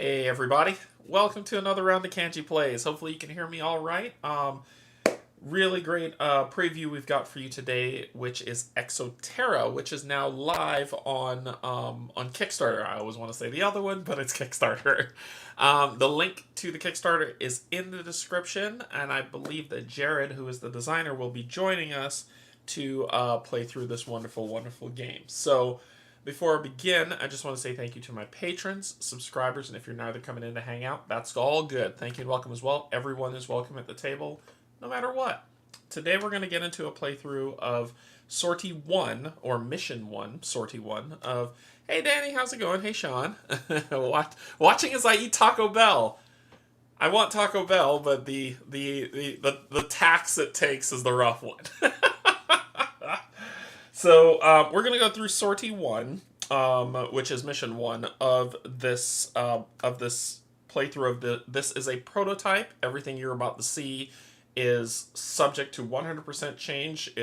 Hey everybody, welcome to another round of Canje Plays. Hopefully you can hear me all right. Really great preview we've got for you today, which is Exoterra, which is now live on Kickstarter. I always want to say the other one, but it's Kickstarter. The link to the Kickstarter is in the description, and I believe that Jared, who is the designer, will be joining us to play through this wonderful, wonderful game. So before I begin, I just want to say thank you to my patrons, subscribers, and if you're neither coming in to hang out, that's all good. Thank you and welcome as well. Everyone is welcome at the table, no matter what. Today we're going to get into a playthrough of Sortie 1, or Mission 1, Sortie 1, of, hey Danny, how's it going? Hey Sean. Watching as I eat Taco Bell. I want Taco Bell, but the tax it takes is the rough one. So we're going to go through Sortie 1, which is Mission 1 of this playthrough of this is a prototype. Everything you're about to see is subject to 100% change.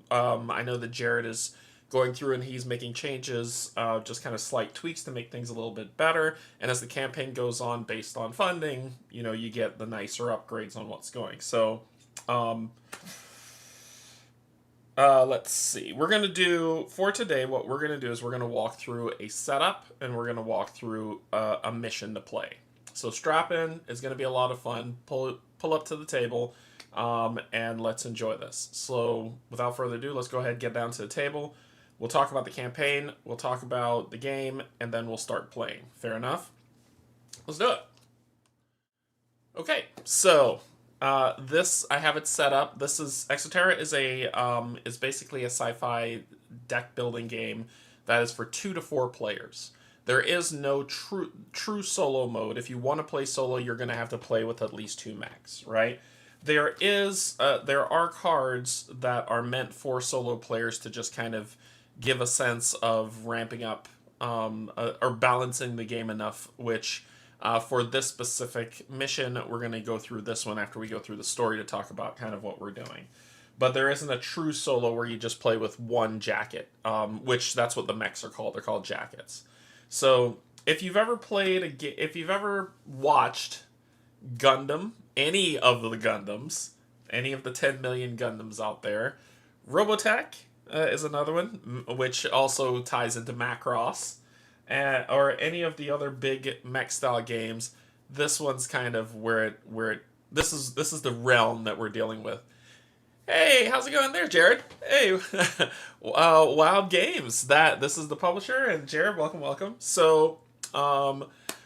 I know that Jared is going through and he's making changes, just kind of slight tweaks to make things a little bit better. And as the campaign goes on, based on funding, you get the nicer upgrades on what's going. So let's see. We're going to do, for today, what we're going to do is we're going to walk through a setup and we're going to walk through a mission to play. So strap in. It's going to be a lot of fun. Pull up to the table and let's enjoy this. So without further ado, let's go ahead and get down to the table. We'll talk about the campaign. We'll talk about the game and then we'll start playing. Fair enough? Let's do it. Okay, so this, I have it set up. This is Exoterra is basically a sci-fi deck building game that is for 2 to 4 players. There is no true solo mode. If you want to play solo, you're going to have to play with at least 2 mechs, right? There are cards that are meant for solo players to just kind of give a sense of ramping up or balancing the game enough, which for this specific mission, we're going to go through this one after we go through the story to talk about kind of what we're doing. But there isn't a true solo where you just play with one jacket, which that's what the mechs are called. They're called jackets. So if you've ever played if you've ever watched Gundam, any of the Gundams, any of the 10 million Gundams out there, Robotech is another one, which also ties into Macross. Or any of the other big mech style games, this one's kind of this is the realm that we're dealing with. Hey, how's it going there, Jared? Hey, Wild Games. This is the publisher, and Jared, welcome. So,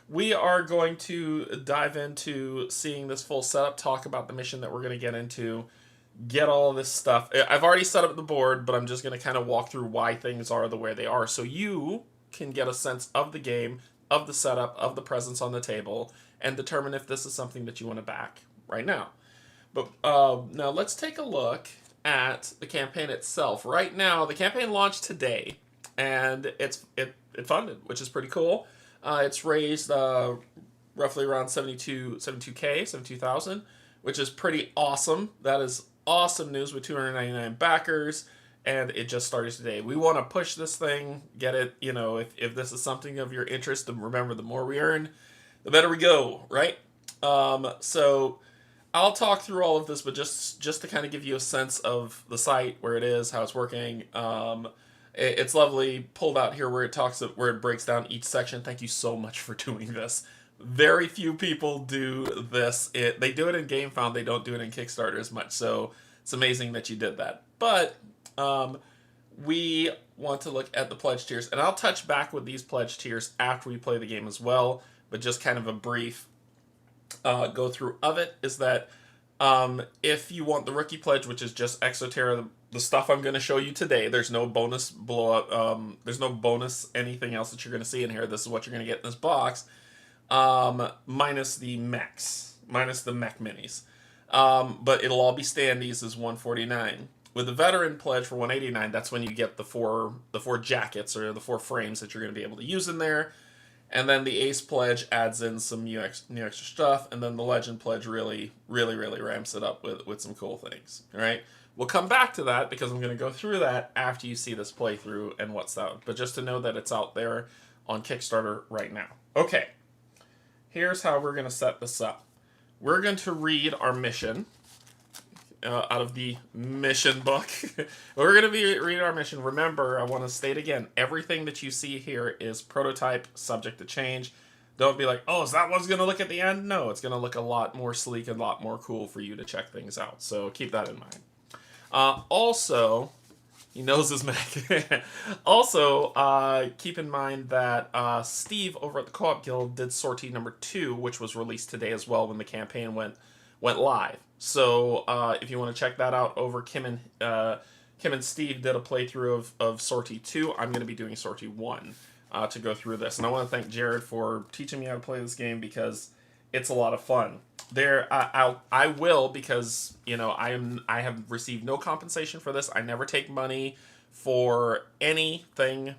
we are going to dive into seeing this full setup, talk about the mission that we're going to get into, get all this stuff. I've already set up the board, but I'm just going to kind of walk through why things are the way they are, so you can get a sense of the game, of the setup, of the presence on the table, and determine if this is something that you want to back right now. But now let's take a look at the campaign itself. Right now, the campaign launched today, and it funded, which is pretty cool. It's raised roughly around 72,000, which is pretty awesome. That is awesome news with 299 backers. And it just started today. We want to push this thing, get it, if this is something of your interest, and remember, the more we earn, the better we go, right? So I'll talk through all of this, but just to kind of give you a sense of the site, where it is, how it's working. It's lovely pulled out here where it breaks down each section. Thank you so much for doing this. Very few people do this. They do it in GameFound. They don't do it in Kickstarter as much. So it's amazing that you did that. But we want to look at the pledge tiers, and I'll touch back with these pledge tiers after we play the game as well, but just kind of a brief go through of it is that if you want the rookie pledge, which is just Exoterra, the stuff I'm going to show you today, there's no bonus there's no bonus anything else that you're going to see in here. This is what you're going to get in this box, minus the mechs, minus the mech minis, but it'll all be standees is $149. With the veteran pledge for $189, that's when you get the four jackets or the 4 frames that you're going to be able to use in there. And then the ace pledge adds in some new extra stuff, and then the legend pledge really ramps it up with some cool things. All right, we'll come back to that because I'm going to go through that after you see this playthrough and what's out. But just to know that it's out there on Kickstarter right now. Okay, here's how we're going to set this up. We're going to read our mission out of the mission book. We're going to be reading our mission. Remember, I want to state again, everything that you see here is prototype, subject to change. Don't be like, oh, is that what's going to look at the end? No, it's going to look a lot more sleek and a lot more cool for you to check things out. So keep that in mind. Also, he knows his Mac. Also, keep in mind that Steve over at the Co-op Guild did sortie number 2, which was released today as well when the campaign went live. So if you want to check that out, over Kim and Steve did a playthrough of sortie 2. I'm going to be doing sortie 1 to go through this, and I want to thank Jared for teaching me how to play this game because it's a lot of fun. I will, because I have received no compensation for this. I never take money for anything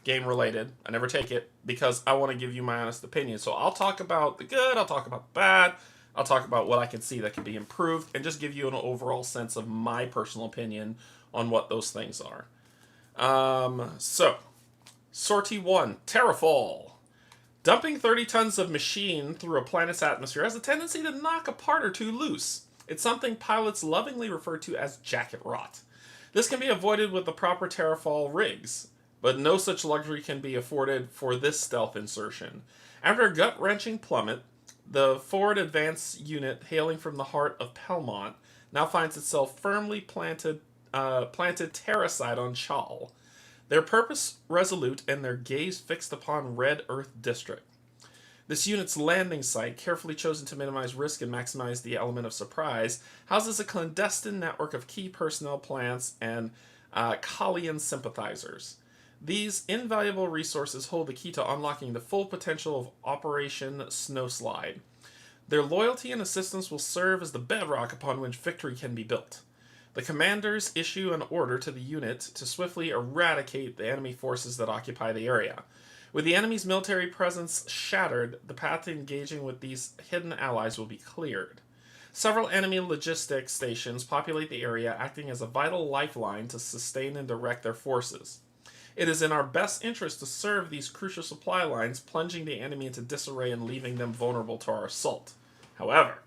game related. I never take it because I want to give you my honest opinion. So I'll talk about the good, I'll talk about the bad, I'll talk about what I can see that can be improved, and just give you an overall sense of my personal opinion on what those things are. So, sortie 1, Terrafall. Dumping 30 tons of machine through a planet's atmosphere has a tendency to knock a part or two loose. It's something pilots lovingly refer to as jacket rot. This can be avoided with the proper Terrafall rigs, but no such luxury can be afforded for this stealth insertion. After a gut-wrenching plummet, the forward advance unit hailing from the heart of Pelmont now finds itself firmly planted terracide on Chal. Their purpose resolute and their gaze fixed upon Red Earth District. This unit's landing site, carefully chosen to minimize risk and maximize the element of surprise, houses a clandestine network of key personnel, plants, and Kalian sympathizers. These invaluable resources hold the key to unlocking the full potential of Operation Snowslide. Their loyalty and assistance will serve as the bedrock upon which victory can be built. The commanders issue an order to the unit to swiftly eradicate the enemy forces that occupy the area. With the enemy's military presence shattered, the path to engaging with these hidden allies will be cleared. Several enemy logistics stations populate the area, acting as a vital lifeline to sustain and direct their forces. It is in our best interest to serve these crucial supply lines, plunging the enemy into disarray and leaving them vulnerable to our assault. However,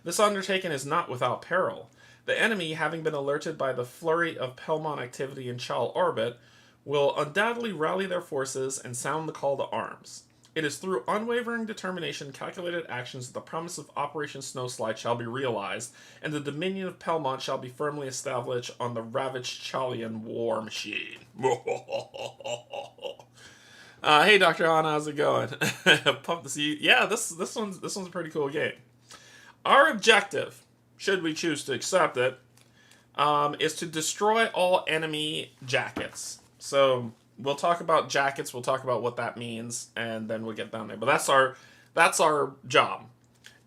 this undertaking is not without peril. The enemy, having been alerted by the flurry of Pelmont activity in Chal orbit, will undoubtedly rally their forces and sound the call to arms. It is through unwavering determination and calculated actions that the promise of Operation Snowslide shall be realized, and the dominion of Pelmont shall be firmly established on the ravaged Chalian war machine. Hey, Dr. Anna, how's it going? Pumped to see you. Yeah, this one's a pretty cool game. Our objective, should we choose to accept it, is to destroy all enemy jackets. So we'll talk about jackets, we'll talk about what that means, and then we'll get down there. But that's our job.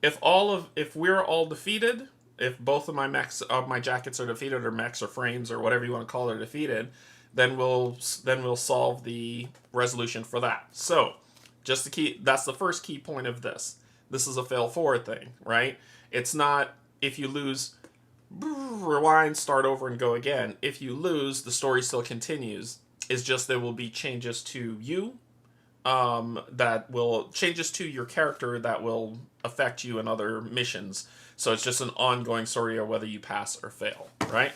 If we're all defeated, if both of my jackets are defeated, or mechs or frames or whatever you want to call it are defeated, then we'll solve the resolution for that. So that's the first key point of this. This is a fail forward thing, right? It's not if you lose, rewind, start over, and go again. If you lose, the story still continues. It's just there will be changes to you, changes to your character that will affect you in other missions. So it's just an ongoing story of whether you pass or fail, right?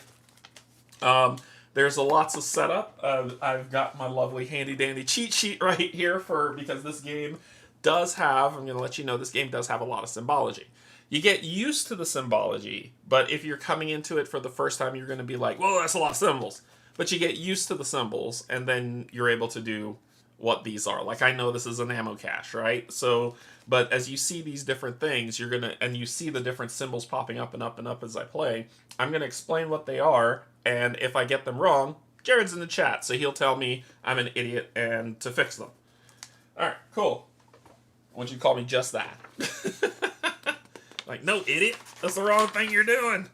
There's lots of setup. I've got my lovely handy dandy cheat sheet right here because this game does have, I'm going to let you know, this game does have a lot of symbology. You get used to the symbology, but if you're coming into it for the first time, you're going to be like, whoa, that's a lot of symbols. But you get used to the symbols, and then you're able to do what these are. Like, I know this is an ammo cache, right? So, but as you see these different things, and you see the different symbols popping up and up and up as I play, I'm going to explain what they are, and if I get them wrong, Jared's in the chat, so he'll tell me I'm an idiot and to fix them. Alright, cool. I want you to call me just that. Like, no, idiot, that's the wrong thing you're doing.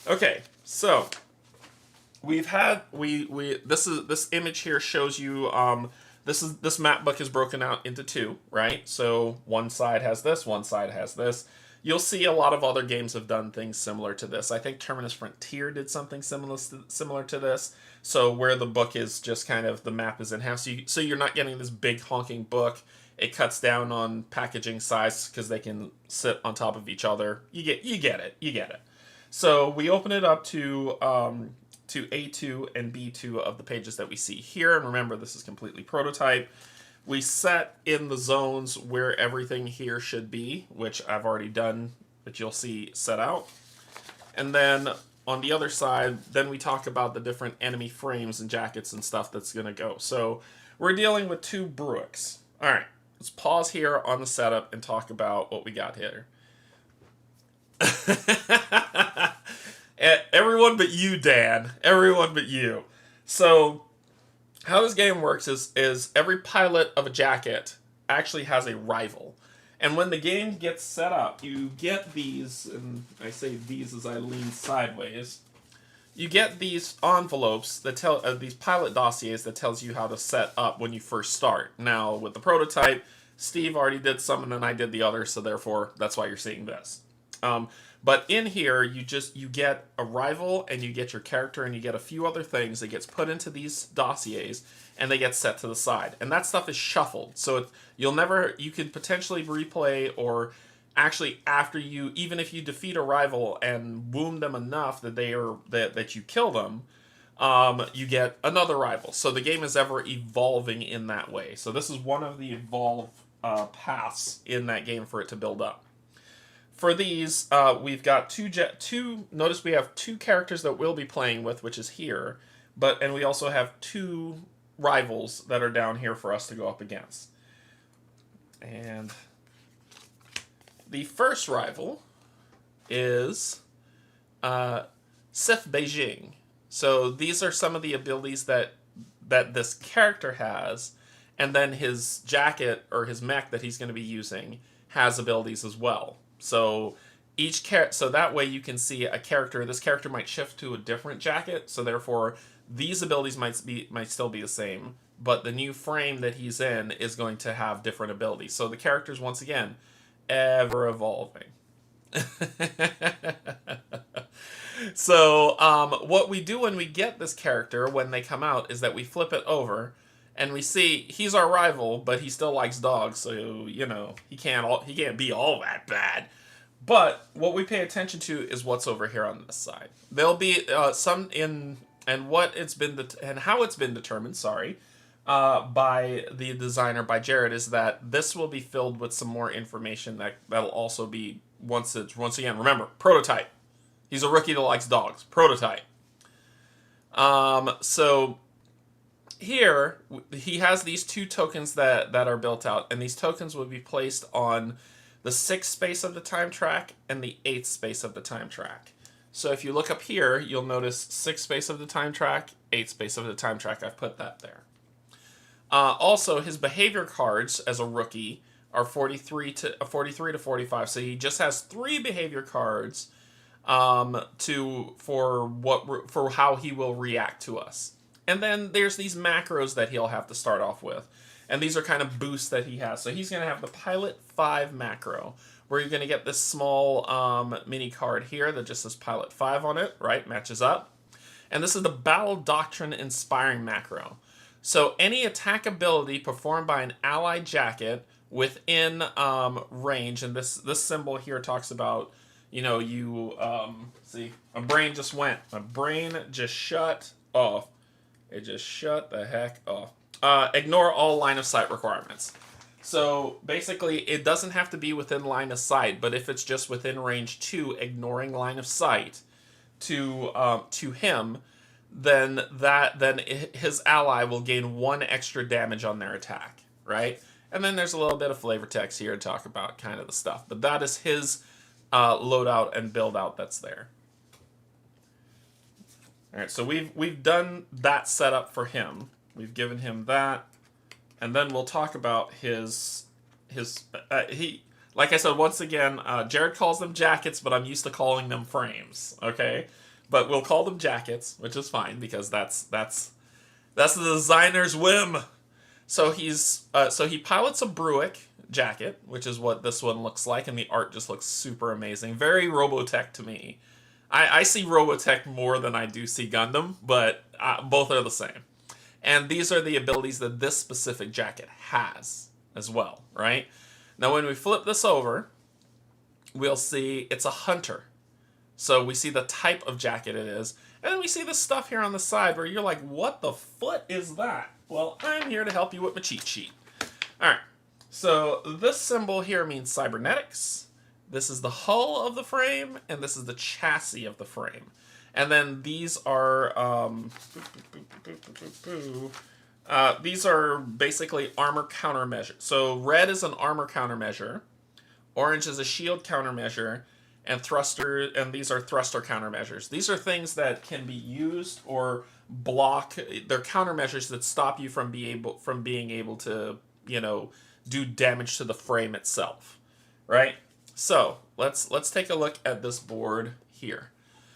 Okay, so this image here shows you this map book is broken out into two, right? So one side has this, one side has this. You'll see a lot of other games have done things similar to this. I think Terminus Frontier did something similar to this. So where the book is just kind of, the map is in half. So you're not getting this big honking book. It cuts down on packaging size because they can sit on top of each other. You get it. So we open it up to A2 and B2 of the pages that we see here. And remember, this is completely prototype. We set in the zones where everything here should be, which I've already done, but you'll see set out. And then on the other side, then we talk about the different enemy frames and jackets and stuff that's going to go. So we're dealing with 2 Bruicks. All right, let's pause here on the setup and talk about what we got here. Everyone but you, Dan. Everyone but you. So how this game works is every pilot of a jacket actually has a rival. And when the game gets set up, you get these, and I say these as I lean sideways, you get these envelopes that tell, these pilot dossiers that tells you how to set up when you first start. Now, with the prototype, Steve already did some and then I did the other, so therefore, that's why you're seeing this. But in here, you get a rival, and you get your character, and you get a few other things that gets put into these dossiers, and they get set to the side. And that stuff is shuffled, so you could potentially replay, or actually after you, even if you defeat a rival and wound them enough that that you kill them, you get another rival. So the game is ever evolving in that way. So this is one of the evolve paths in that game for it to build up. For these, we've got two. Notice we have 2 characters that we'll be playing with, which is here, and we also have 2 rivals that are down here for us to go up against. And the first rival is Sif Beijing. So these are some of the abilities that this character has, and then his jacket or his mech that he's going to be using has abilities as well. So so that way you can see a character. This character might shift to a different jacket, so therefore these abilities might still be the same, but the new frame that he's in is going to have different abilities. So the character's once again ever evolving. So what we do when we get this character when they come out is that we flip it over. And we see he's our rival, but he still likes dogs, so he can't be all that bad. But what we pay attention to is what's over here on this side. There'll be some in and what it's been and how it's been determined. By the designer, by Jared, is that this will be filled with some more information that'll also be once again, remember, prototype. He's a rookie that likes dogs. Prototype. So here, he has these 2 tokens that are built out, and these tokens will be placed on the 6th space of the time track and the 8th space of the time track. So if you look up here, you'll notice 6th space of the time track, 8th space of the time track. I've put that there. Also, his behavior cards as a rookie are 43 to 45, so he just has 3 behavior cards for how he will react to us. And then there's these macros that he'll have to start off with. And these are kind of boosts that he has. So he's going to have the Pilot 5 macro, where you're going to get this small mini card here that just says Pilot 5 on it, right? Matches up. And this is the Battle Doctrine Inspiring macro. So any attack ability performed by an allied jacket within range, and this symbol here talks about, see, my brain just shut off. It just shut the heck off. Ignore all line of sight requirements. So basically, it doesn't have to be within line of sight, but if it's just within range 2, ignoring line of sight to him, then his ally will gain 1 extra damage on their attack, right? And then there's a little bit of flavor text here to talk about kind of the stuff, but that is his loadout and build out that's there. All right, so we've done that setup for him. We've given him that, and then we'll talk about his like I said once again. Jared calls them jackets, but I'm used to calling them frames. Okay, but we'll call them jackets, which is fine because that's the designer's whim. So he pilots a Bruick jacket, which is what this one looks like, and the art just looks super amazing. Very Robotech to me. I see Robotech more than I do see Gundam, but both are the same. And these are the abilities that this specific jacket has. as well, right? Now when we flip this over, we'll see it's a hunter. So we see the type of jacket it is. And then we see this stuff here on the side where you're like, what the foot is that? Well, I'm here to help you with my cheat sheet. All right. So this symbol here means cybernetics. This is the hull of the frame, and this is the chassis of the frame. And then these are these are basically armor countermeasure. So red is an armor countermeasure, orange is a shield countermeasure, and these are thruster countermeasures. These are things that can be used or block. They're countermeasures that stop you from being able to, do damage to the frame itself, right? So let's take a look at this board here.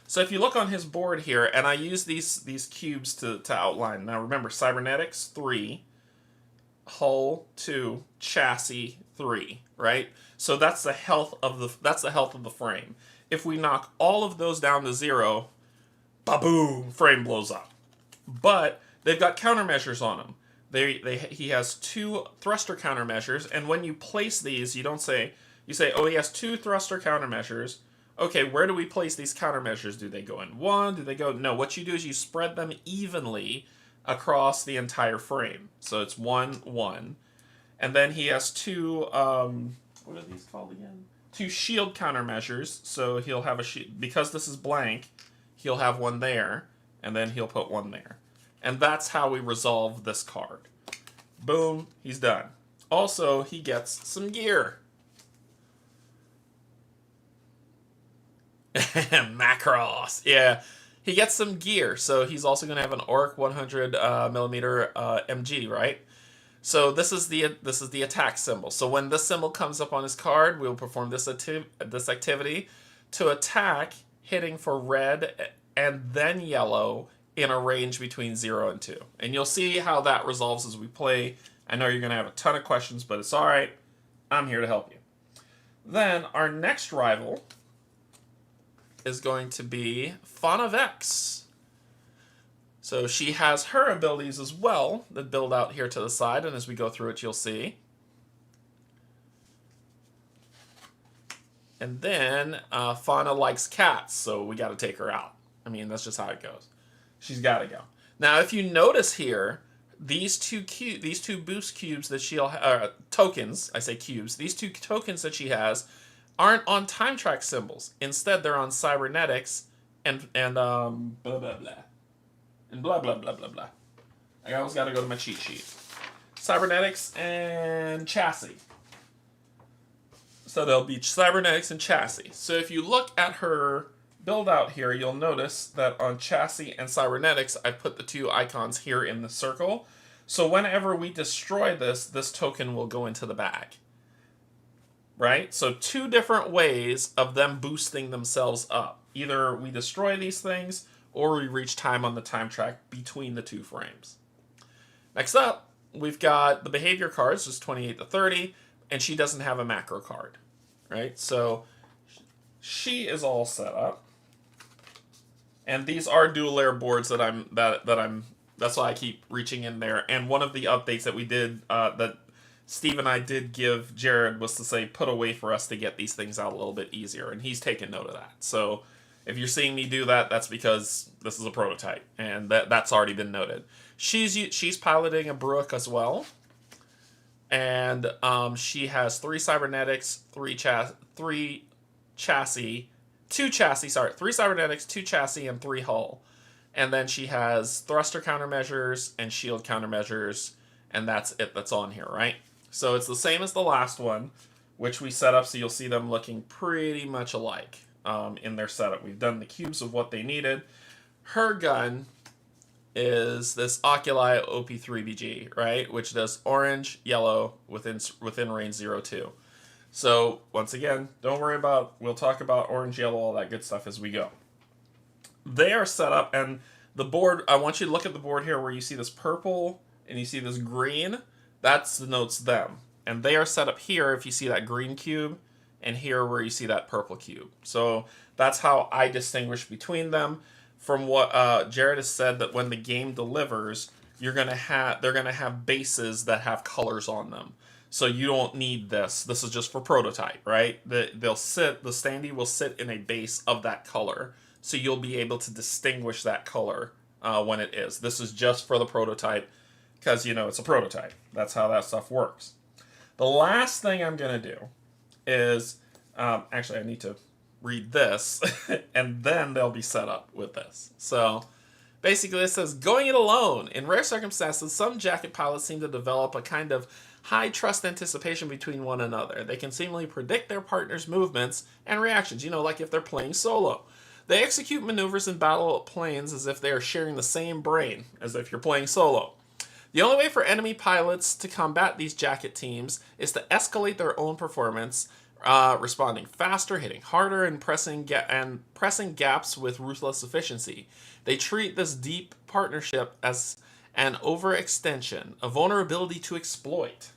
So if you look on his board here, and I use these cubes to outline. Now remember, cybernetics 3, hull 2, chassis 3, right? So that's the health of the frame. If we knock all of those down to 0, ba-boom, frame blows up. But they've got countermeasures on them. He has 2 thruster countermeasures, and when you place these, you say, oh, he has 2 thruster countermeasures. Okay, where do we place these countermeasures? Do they go in 1? Do they go... No, what you do is you spread them evenly across the entire frame. So it's 1, 1. And then he has 2, what are these called again? 2 shield countermeasures. So he'll have a shield... Because this is blank, he'll have 1 there, and then he'll put 1 there. And that's how we resolve this card. Boom, he's done. Also, he gets some gear. Macross. Yeah, he gets some gear. So he's also going to have an Orc 100 millimeter MG, right? So this is the attack symbol. So when this symbol comes up on his card, we'll perform this activity to attack, hitting for red and then yellow in a range between 0 and 2. And you'll see how that resolves as we play. I know you're going to have a ton of questions, but it's all right. I'm here to help you. Then our next rival is going to be Fauna Vex. So she has her abilities as well that build out here to the side, and as we go through it, you'll see. And then Fauna likes cats, so we got to take her out. I mean, that's just how it goes. She's got to go. Now, if you notice here, these two boost cubes that she'll tokens, I say cubes. These 2 tokens that she has aren't on time track symbols. Instead, they're on cybernetics and blah blah blah and blah blah blah blah blah. I always got to go to my cheat sheet. Cybernetics and chassis. So there'll be cybernetics and chassis. So if you look at her build out here, you'll notice that on chassis and cybernetics, I put the 2 icons here in the circle. So whenever we destroy this token will go into the bag. Right? So 2 different ways of them boosting themselves up. Either we destroy these things, or we reach time on the time track between the 2 frames. Next up, we've got the behavior cards, just 28 to 30, and she doesn't have a macro card. Right? So she is all set up. And these are dual layer boards that's why I keep reaching in there. And one of the updates that we did, that Steve and I did give Jared, was to say, put a way for us to get these things out a little bit easier. And he's taken note of that. So if you're seeing me do that, that's because this is a prototype. And that's already been noted. She's piloting a Brook as well. And she has 3 cybernetics, 3 chassis, 2 chassis, 3 cybernetics, 2 chassis, and 3 hull. And then she has thruster countermeasures and shield countermeasures, and that's it that's on here, right? So it's the same as the last one, which we set up so you'll see them looking pretty much alike in their setup. We've done the cubes of what they needed. Her gun is this Oculi OP3BG, right? Which does orange, yellow, within range 0-2. So, once again, don't worry about, we'll talk about orange, yellow, all that good stuff as we go. They are set up, and the board, I want you to look at the board here where you see this purple and you see this green. That denotes them. And they are set up here if you see that green cube, and here where you see that purple cube. So, that's how I distinguish between them. From what Jared has said, that when the game delivers, they're gonna have bases that have colors on them. So you don't need this. This is just for prototype, right? The standee will sit in a base of that color. So you'll be able to distinguish that color when it is. This is just for the prototype because, it's a prototype. That's how that stuff works. The last thing I'm going to do is, actually I need to read this and then they'll be set up with this. So basically it says, going it alone. In rare circumstances, some jacket pilots seem to develop a kind of high trust anticipation between one another. They can seemingly predict their partner's movements and reactions, like if they're playing solo. They execute maneuvers in battle planes as if they are sharing the same brain, as if you're playing solo. The only way for enemy pilots to combat these jacket teams is to escalate their own performance, responding faster, hitting harder, and pressing gaps with ruthless efficiency. They treat this deep partnership as an overextension, a vulnerability to exploit.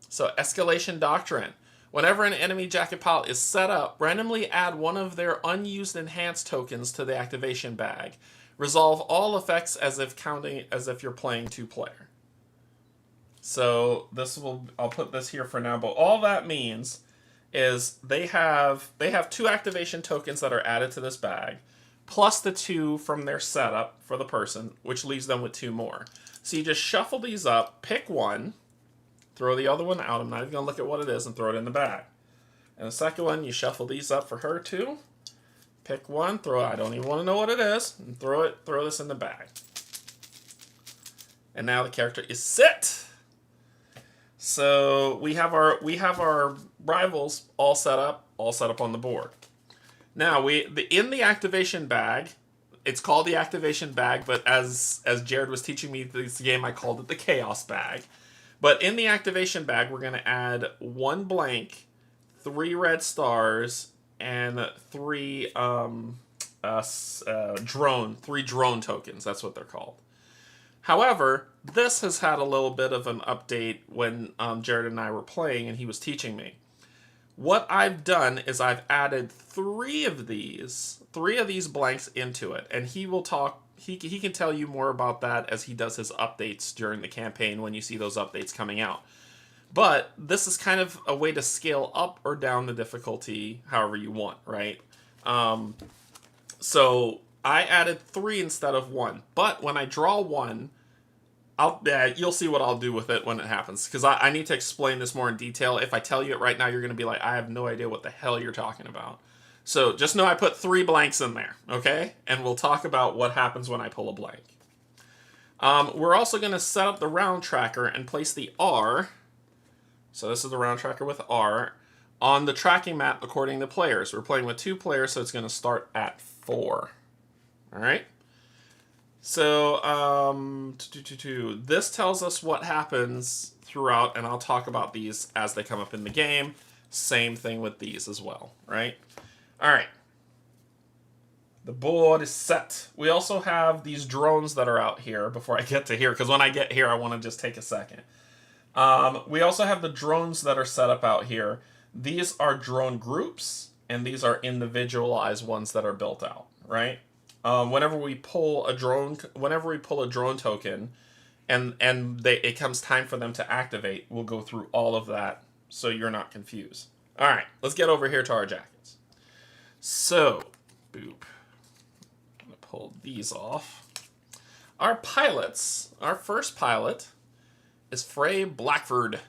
So, escalation doctrine. Whenever an enemy jacket pilot is set up, randomly add one of their unused enhanced tokens to the activation bag. Resolve all effects as if you're playing two-player. So I'll put this here for now, but all that means is they have 2 activation tokens that are added to this bag, plus the 2 from their setup for the person, which leaves them with 2 more. So you just shuffle these up, pick one, throw the other one out. I'm not even going to look at what it is and throw it in the bag. And the second one, you shuffle these up for her too. Pick one, I don't even want to know what it is, and throw this in the bag. And now the character is set. So we have our rivals all set up on the board. Now in the activation bag, it's called the activation bag, but as Jared was teaching me this game, I called it the chaos bag. But in the activation bag, we're going to add 1 blank, 3 red stars, and 3 drone tokens. That's what they're called. However, this has had a little bit of an update when Jared and I were playing, and he was teaching me. What I've done is I've added 3 of these blanks into it, and he will talk. He can tell you more about that as he does his updates during the campaign when you see those updates coming out. But this is kind of a way to scale up or down the difficulty however you want, right? So I added 3 instead of 1. But when I draw 1, you'll see what I'll do with it when it happens. Because I need to explain this more in detail. If I tell you it right now, you're going to be like, I have no idea what the hell you're talking about. So just know I put 3 blanks in there, okay? And we'll talk about what happens when I pull a blank. We're also going to set up the round tracker and place the R. So this is the round tracker with R on the tracking map according to players. We're playing with 2 players, so it's going to start at 4. All right? So this tells us what happens throughout, and I'll talk about these as they come up in the game. Same thing with these as well, right? All right. The board is set. We also have these drones that are out here before I get to here, because when I get here, I want to just take a second. We also have the drones that are set up out here. These are drone groups, and these are individualized ones that are built out, right? Whenever we pull a drone token, and it comes time for them to activate, we'll go through all of that so you're not confused. All right, let's get over here to our jackets. So, boop. I'm gonna pull these off. Our pilots. Our first pilot is Frey Blackford.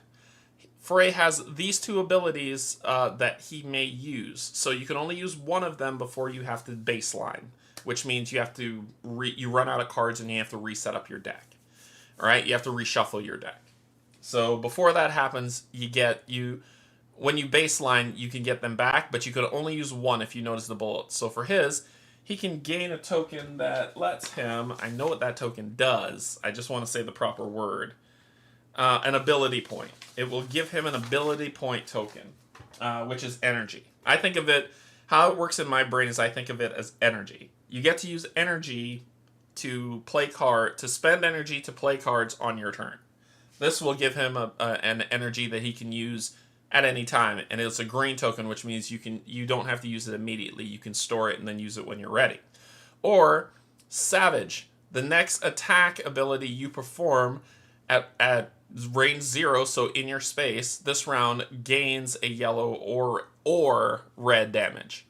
Frey has these 2 abilities that he may use. So you can only use one of them before you have to baseline, which means you have to you run out of cards and you have to reset up your deck. All right, you have to reshuffle your deck. So before that happens, when you baseline, you can get them back, but you could only use one if you notice the bullets. So for his, he can gain a token that lets him, I know what that token does, I just want to say the proper word, an ability point. It will give him an ability point token, which is energy. I think of it, how it works in my brain is I think of it as energy. You get to use energy to spend energy to play cards on your turn. This will give him an energy that he can use at any time, and it's a green token, which means you don't have to use it immediately. You can store it and then use it when you're ready. Or Savage, the next attack ability you perform at range 0, so in your space, this round gains a yellow or red damage.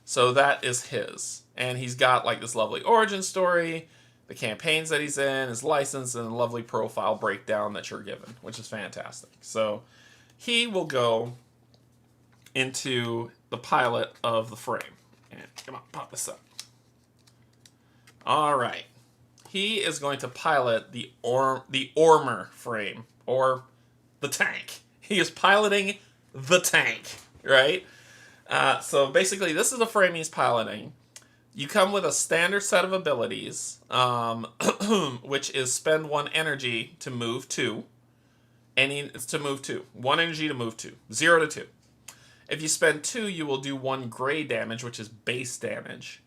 So that is his. And he's got like this lovely origin story, the campaigns that he's in, his license, and a lovely profile breakdown that you're given, which is fantastic. So he will go into the pilot of the frame. And come on, pop this up. All right. He is going to pilot the Ormer frame, or the tank. He is piloting the tank, right? So basically, this is the frame he's piloting. You come with a standard set of abilities, which is spend 1 energy to move 2. To move 2. 1 energy to move 2. 0 to 2. If you spend 2, you will do 1 gray damage, which is base damage.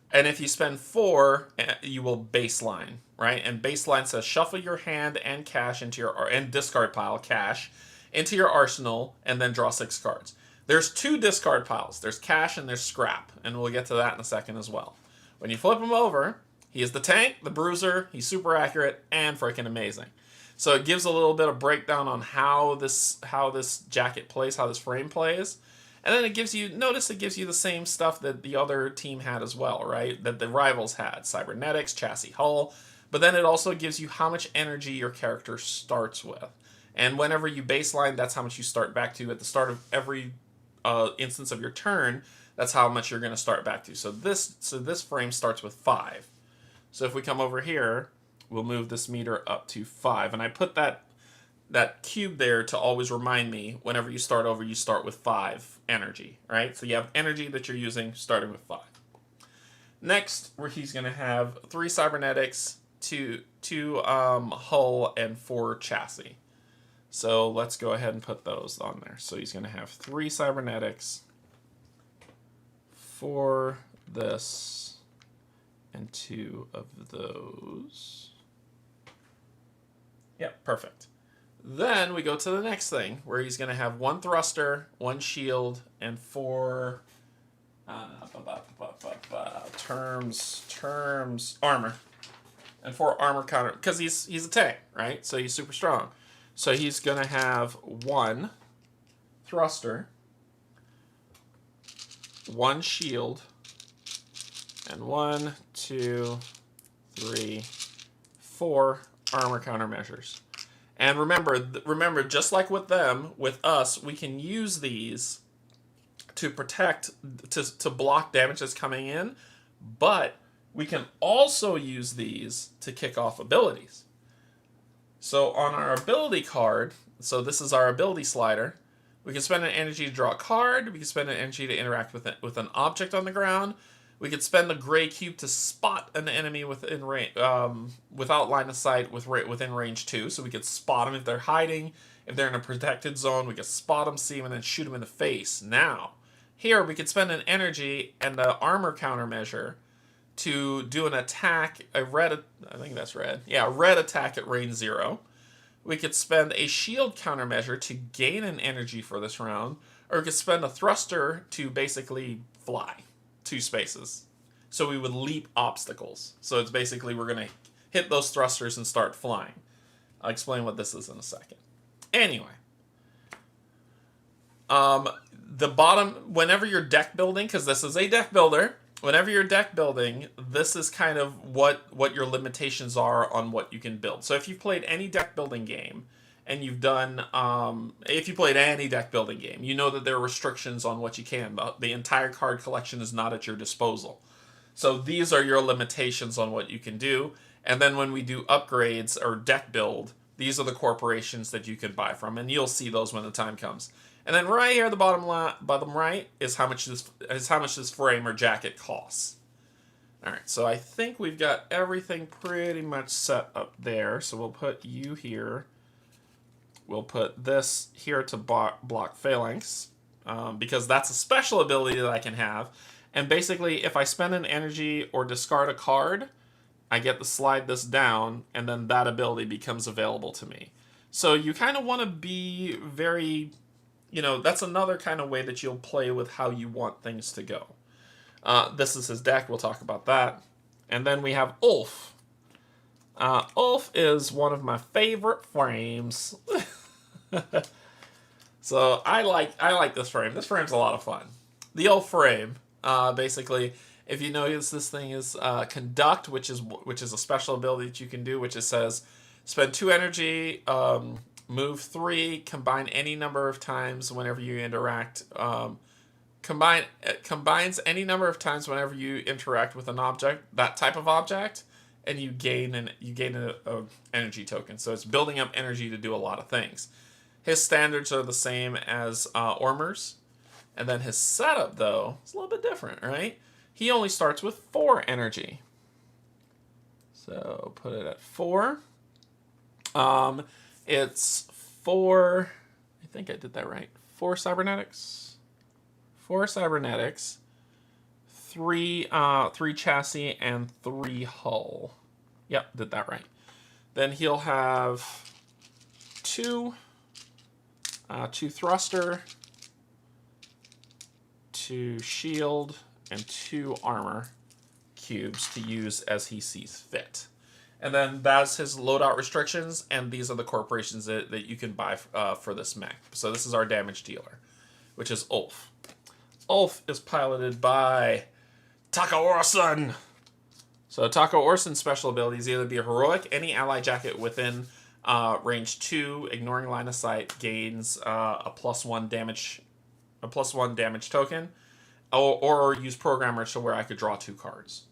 And if you spend 4, you will baseline, right? And baseline says shuffle your hand and cash into your and discard pile cash into your arsenal, and then draw 6 cards. There's 2 discard piles. There's cash and there's scrap, and we'll get to that in a second as well. When you flip him over, he is the tank, the bruiser. He's super accurate and freaking amazing. So it gives a little bit of breakdown on how this jacket plays, how this frame plays. And then it gives you the same stuff that the other team had as well, right? That the rivals had, cybernetics, chassis hull. But then it also gives you how much energy your character starts with. And whenever you baseline, that's how much you start back to. At the start of every instance of your turn, that's how much you're going to start back to. So this frame starts with 5. So if we come over here, we'll move this meter up to 5. And I put that cube there to always remind me whenever you start over, you start with 5 energy, right? So you have energy that you're using starting with 5. Next, where he's going to have 3 cybernetics, 2 hull, and 4 chassis. So let's go ahead and put those on there. So he's going to have 3 cybernetics, 4 this, and 2 of those. Yep, perfect. Then we go to the next thing, where he's going to have 1 thruster, 1 shield, and 4 armor. And 4 armor counter, because he's a tank, right? So he's super strong. So he's going to have 1 thruster, 1 shield, and 1, 2, 3, 4 armor countermeasures. And remember, just like with them, with us, we can use these to protect, to block damage that's coming in, but we can also use these to kick off abilities. So on our ability card, so this is our ability slider, we can spend an energy to draw a card, we can spend an energy to interact with an object on the ground, we could spend the gray cube to spot an enemy within range, without line of sight within range 2. So we could spot them if they're hiding. If they're in a protected zone, we could spot them, see them, and then shoot them in the face. Now, here we could spend an energy and the armor countermeasure to do an attack, I think that's red. Yeah, a red attack at range 0. We could spend a shield countermeasure to gain an energy for this round, or we could spend a thruster to basically fly 2 spaces. So we would leap obstacles. So it's basically we're going to hit those thrusters and start flying. I'll explain what this is in a second. Anyway. The bottom, whenever you're deck building, because this is a deck builder, whenever you're deck building, this is kind of what your limitations are on what you can build. So if you've played any deck building game, and you've done, if you played any deck building game, you know that there are restrictions on what you can. The entire card collection is not at your disposal. So these are your limitations on what you can do. And then when we do upgrades or deck build, these are the corporations that you can buy from, and you'll see those when the time comes. And then right here at the bottom right is how much this frame or jacket costs. All right, so I think we've got everything pretty much set up there. So we'll put you here. We'll put this here to block phalanx, because that's a special ability that I can have. And basically, if I spend an energy or discard a card, I get to slide this down, and then that ability becomes available to me. So you kind of want to be very, that's another kind of way that you'll play with how you want things to go. This is his deck. We'll talk about that. And then we have Ulf. Ulf is one of my favorite frames. So I like this frame. This frame's a lot of fun. The Ulf frame, basically, if you notice, this thing is conduct, which is a special ability that you can do, which it says spend 2 energy, move 3, combine any number of times whenever you interact. It combines any number of times whenever you interact with an object, that type of object, and you gain an energy token. So it's building up energy to do a lot of things. His standards are the same as Ormer's, and then his setup though is a little bit different, right? He only starts with 4 energy. So put it at 4. It's 4. I think I did that right. 4 cybernetics. 4 cybernetics, 3 chassis, and 3 hull. Yep, did that right. Then he'll have 2 thruster, 2 shield, and 2 armor cubes to use as he sees fit. And then that's his loadout restrictions, and these are the corporations that you can buy for this mech. So this is our damage dealer, which is Ulf. Ulf is piloted by Taka Orson. So Taka Orson's special ability is either be a heroic, any ally jacket within range 2, ignoring line of sight, gains a +1 damage token, or use programmer to where I could draw 2 cards.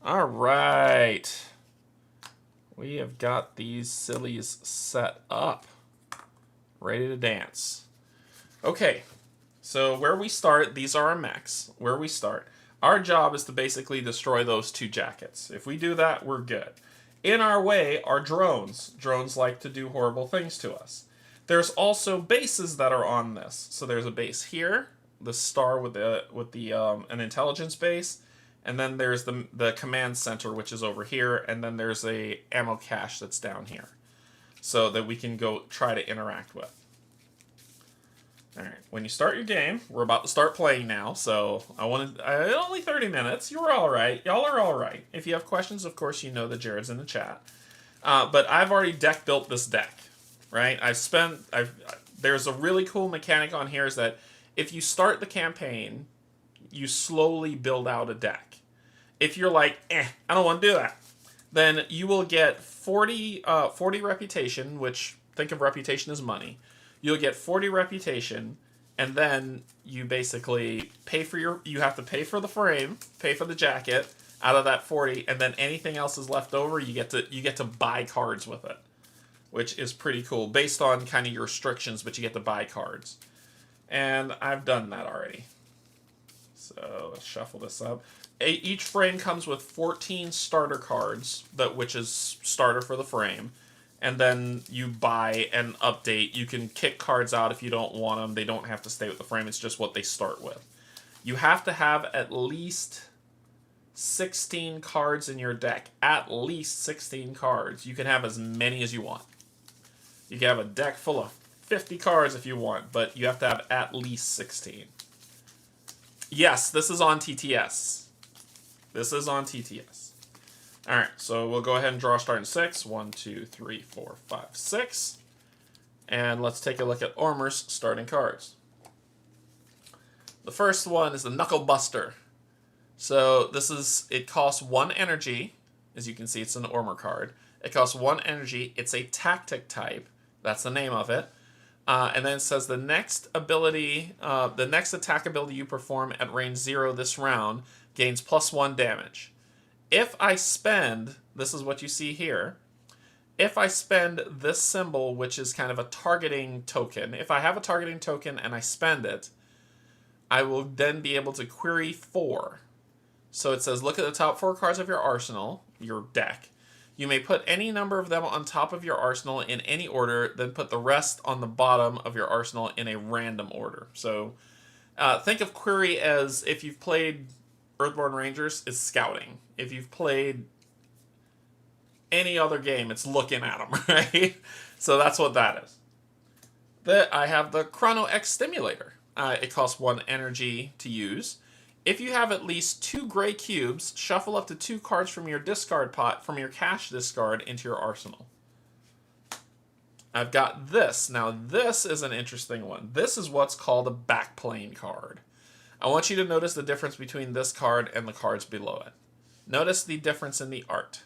All right, we have got these sillies set up, ready to dance. Okay. So where we start, these are our mechs. Where we start, our job is to basically destroy those 2 jackets. If we do that, we're good. In our way are drones. Drones like to do horrible things to us. There's also bases that are on this. So there's a base here, the star with an intelligence base, and then there's the command center, which is over here, and then there's a ammo cache that's down here, so that we can go try to interact with. All right, when you start your game, we're about to start playing now, so only 30 minutes. You're all right. Y'all are all right. If you have questions, of course, you know that Jared's in the chat. But I've already built this deck, right? There's a really cool mechanic on here is that if you start the campaign, you slowly build out a deck. If you're like, I don't want to do that, then you will get 40 reputation, which, think of reputation as money. You'll get 40 reputation, and then you basically you have to pay for the frame, pay for the jacket out of that 40, and then anything else is left over, you get to buy cards with it, which is pretty cool, based on kind of your restrictions, but you get to buy cards. And I've done that already. So let's shuffle this up. Each frame comes with 14 starter cards, which is starter for the frame. And then you buy and update. You can kick cards out if you don't want them. They don't have to stay with the frame. It's just what they start with. You have to have at least 16 cards in your deck. At least 16 cards. You can have as many as you want. You can have a deck full of 50 cards if you want, but you have to have at least 16. Yes, this is on TTS. This is on TTS. Alright, so we'll go ahead and draw starting 6. 1, 2, 3, 4, 5, 6. And let's take a look at Ormer's starting cards. The first one is the Knuckle Buster. So it costs 1 energy. As you can see, it's an Ormer card. It costs 1 energy. It's a tactic type. That's the name of it. And then it says the next attack ability you perform at range 0 this round gains +1 damage. If I spend, this is what you see here, if I spend this symbol, which is kind of a targeting token, if I have a targeting token and I spend it, I will then be able to query 4. So it says, look at the top 4 cards of your arsenal, your deck. You may put any number of them on top of your arsenal in any order, then put the rest on the bottom of your arsenal in a random order. So think of query as, if you've played Earthborn Rangers, is scouting. If you've played any other game, it's looking at them, right? So that's what that is. Then I have the Chrono X Stimulator. It costs 1 energy to use. If you have at least 2 gray cubes, shuffle up to 2 cards from your discard pot, from your cash discard, into your arsenal. I've got this. Now, this is an interesting one. This is what's called a backplane card. I want you to notice the difference between this card and the cards below it. Notice the difference in the art.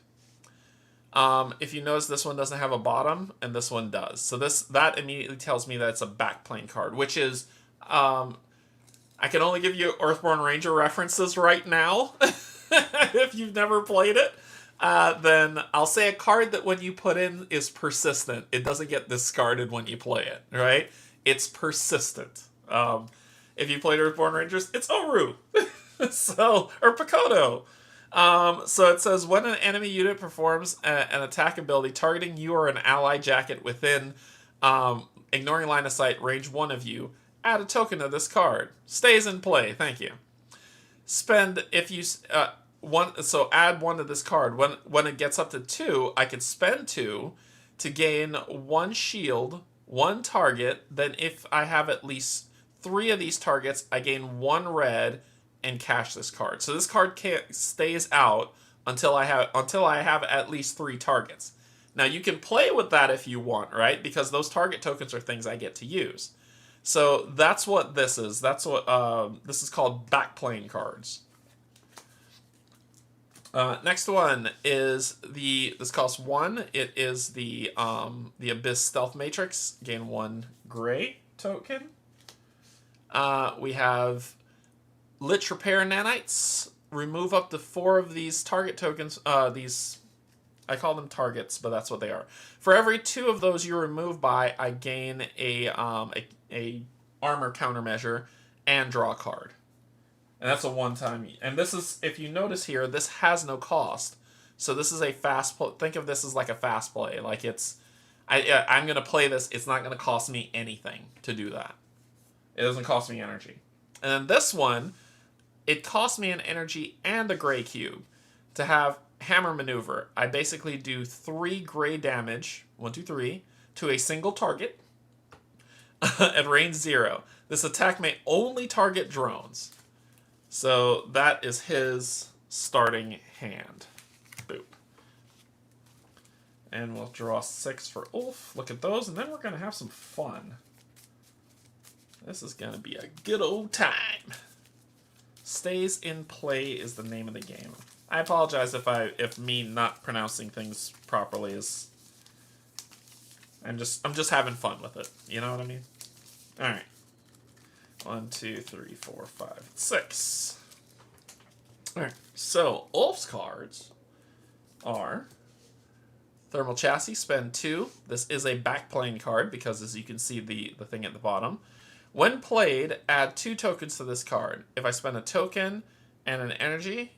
If you notice, this one doesn't have a bottom, and this one does. So that immediately tells me that it's a backplane card, which is... I can only give you Earthborn Ranger references right now. If you've never played it, then I'll say a card that when you put in is persistent. It doesn't get discarded when you play it, right? It's persistent. If you played Earthborn Rangers, it's Oru. Or Pakoto. So it says, when an enemy unit performs an attack ability targeting you or an ally jacket within, ignoring line of sight, range 1 of you, add a token to this card. Stays in play. Thank you. Spend, if you add 1 to this card. When it gets up to 2, I can spend 2 to gain 1 shield, 1 target. Then if I have at least 3 of these targets, I gain 1 red and cash this card. So this card stays out until I have at least 3 targets. Now you can play with that if you want, right? Because those target tokens are things I get to use. So that's what this is. That's what this is called backplane cards. Next one is this costs 1. It is the Abyss Stealth Matrix. Gain 1 gray token. We have Lich Repair Nanites. Remove up to 4 of these target tokens. I call them targets, but that's what they are. For every 2 of those you remove by, I gain a armor countermeasure and draw a card. And that's a one-time. And this is, if you notice here, this has no cost. So this is a fast play. Think of this as like a fast play. Like I'm going to play this. It's not going to cost me anything to do that. It doesn't cost me energy. And then this one, it costs me an energy and a gray cube to have Hammer Maneuver. I basically do 3 gray damage, 1, 2, 3, to a single target at range 0. This attack may only target drones. So that is his starting hand. Boop. And we'll draw 6 for Ulf. Look at those, and then we're going to have some fun. This is going to be a good old time. Stays in Play is the name of the game. I apologize if me not pronouncing things properly is... I'm just having fun with it. You know what I mean? All right. 1, 2, 3, 4, 5, 6. All right. So Ulf's cards are Thermal Chassis. Spend 2. This is a backplane card because, as you can see, the thing at the bottom. When played, add 2 tokens to this card. If I spend a token and an energy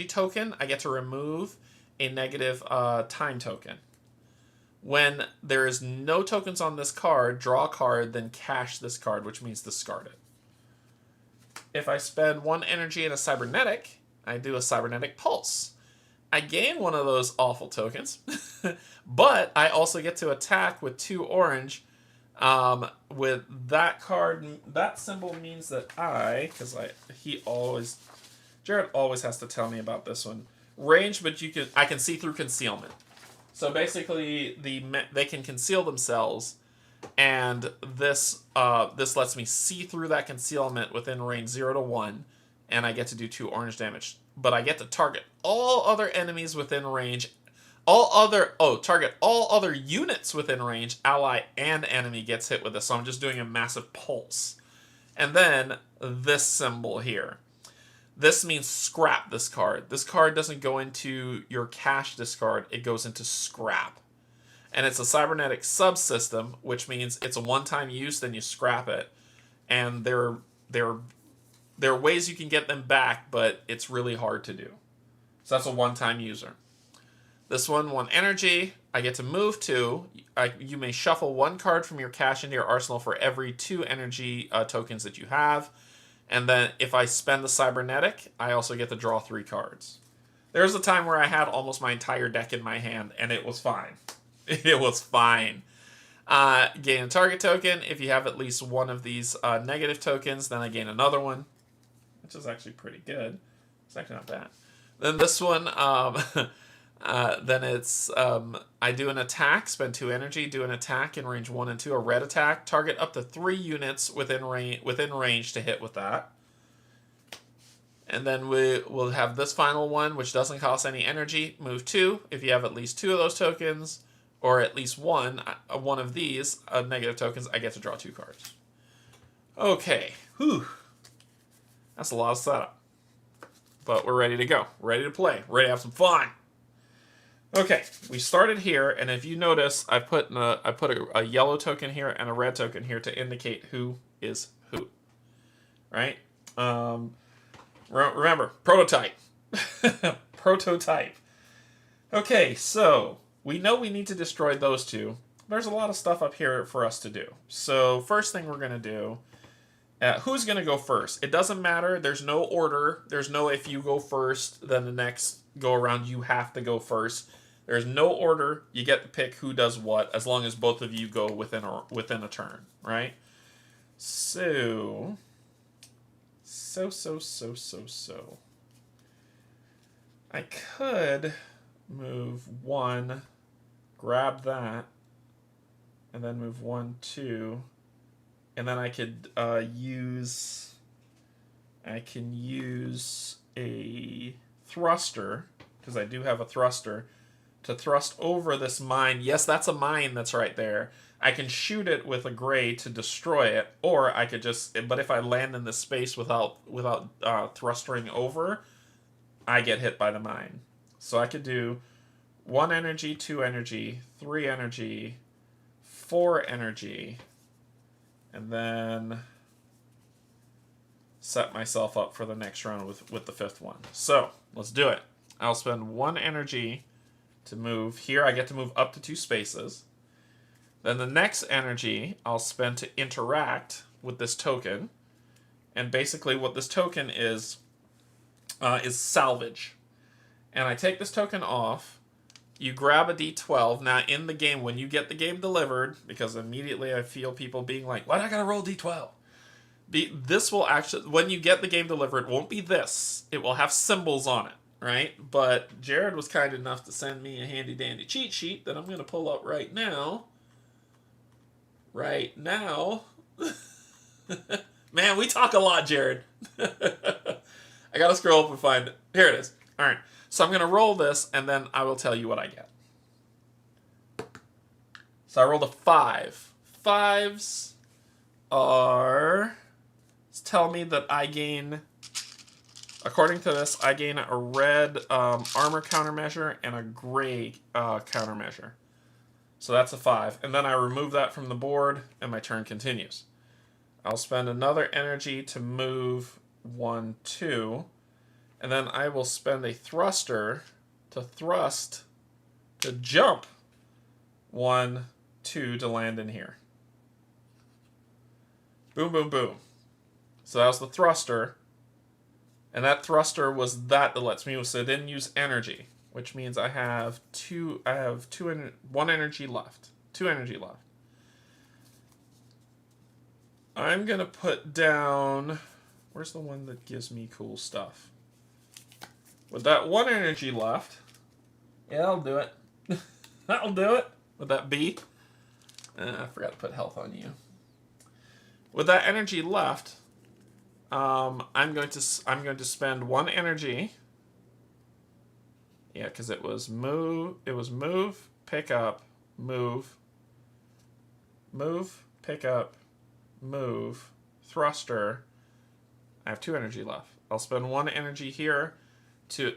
token, I get to remove a negative time token. When there is no tokens on this card, draw a card, then cash this card, which means discard it. If I spend 1 energy and a cybernetic, I do a cybernetic pulse. I gain 1 of those awful tokens, but I also get to attack with 2 orange. With that card, that symbol means that Jared always has to tell me about this one. Range, but I can see through concealment. So basically, they can conceal themselves, and this lets me see through that concealment within range 0 to 1, and I get to do 2 orange damage. But I get to target all other enemies within range. Target all other units within range. Ally and enemy gets hit with this, so I'm just doing a massive pulse. And then this symbol here. This means scrap this card. This card doesn't go into your cash discard. It goes into scrap. And it's a cybernetic subsystem, which means it's a one-time use, then you scrap it. And there are ways you can get them back, but it's really hard to do. So that's a one-time user. This one energy. I get to move 2. You may shuffle 1 card from your cash into your arsenal for every 2 energy tokens that you have. And then if I spend the cybernetic, I also get to draw 3 cards. There was a time where I had almost my entire deck in my hand, and it was fine. It was fine. Gain a target token. If you have at least 1 of these negative tokens, then I gain another one. which is actually pretty good. It's actually not bad. Then this one, then it's I do an attack, spend 2 energy, do an attack in range 1 and 2, a red attack, target up to 3 units within range to hit with that. And then we'll have this final one, which doesn't cost any energy. Move 2. If you have at least 2 of those tokens, or at least one of these negative tokens, I get to draw 2 cards. Okay. Whew. That's a lot of setup. But we're ready to go. Ready to play. Ready to have some fun. Okay, we started here, and if you notice, I put a yellow token here and a red token here to indicate who is who. Right? Remember, prototype. Prototype. Okay, so we know we need to destroy those 2. There's a lot of stuff up here for us to do. So first thing we're going to do, who's going to go first? It doesn't matter. There's no order. There's no if you go first, then the next go around you have to go first. There's no order. You get to pick who does what as long as both of you go within a turn, right? So I could move 1, grab that, and then move 1, 2, and then I could use a thruster, because I do have a thruster, to thrust over this mine. Yes, that's a mine that's right there. I can shoot it with a gray to destroy it, or I could just, but if I land in this space without thrustering over, I get hit by the mine. So I could do 1 energy, 2 energy, 3 energy, 4 energy, and then set myself up for the next round with the 5th one. So let's do it. I'll spend 1 energy to move. Here I get to move up to 2 spaces. Then the next energy I'll spend to interact with this token. And basically what this token is salvage. And I take this token off. You grab a D12. Now in the game, when you get the game delivered, because immediately I feel people being like, why do I gotta roll D12? This will actually, when you get the game delivered, it won't be this. It will have symbols on it, right? But Jared was kind enough to send me a handy dandy cheat sheet that I'm going to pull up right now. Right now. Man, we talk a lot, Jared. I got to scroll up and find it. Here it is. All right. So I'm going to roll this, and then I will tell you what I get. So I rolled a 5. 5s are... tell me that I gain, according to this, I gain a red armor countermeasure and a gray countermeasure. So that's a 5. And then I remove that from the board, and my turn continues. I'll spend another energy to move 1, 2. And then I will spend a thruster to thrust to jump 1, 2 to land in here. Boom, boom, boom. So that was the thruster. And that thruster was that lets me move, so it didn't use energy. Which means I have 1 energy left. 2 energy left. I'm gonna put down, where's the one that gives me cool stuff? With that 1 energy left, yeah, I'll do it. I'll do it. With that B, I forgot to put health on you. With that energy left, I'm going to spend 1 energy. Yeah, because it was move, pick up, move, pick up, move, thruster. I have 2 energy left. I'll spend 1 energy here to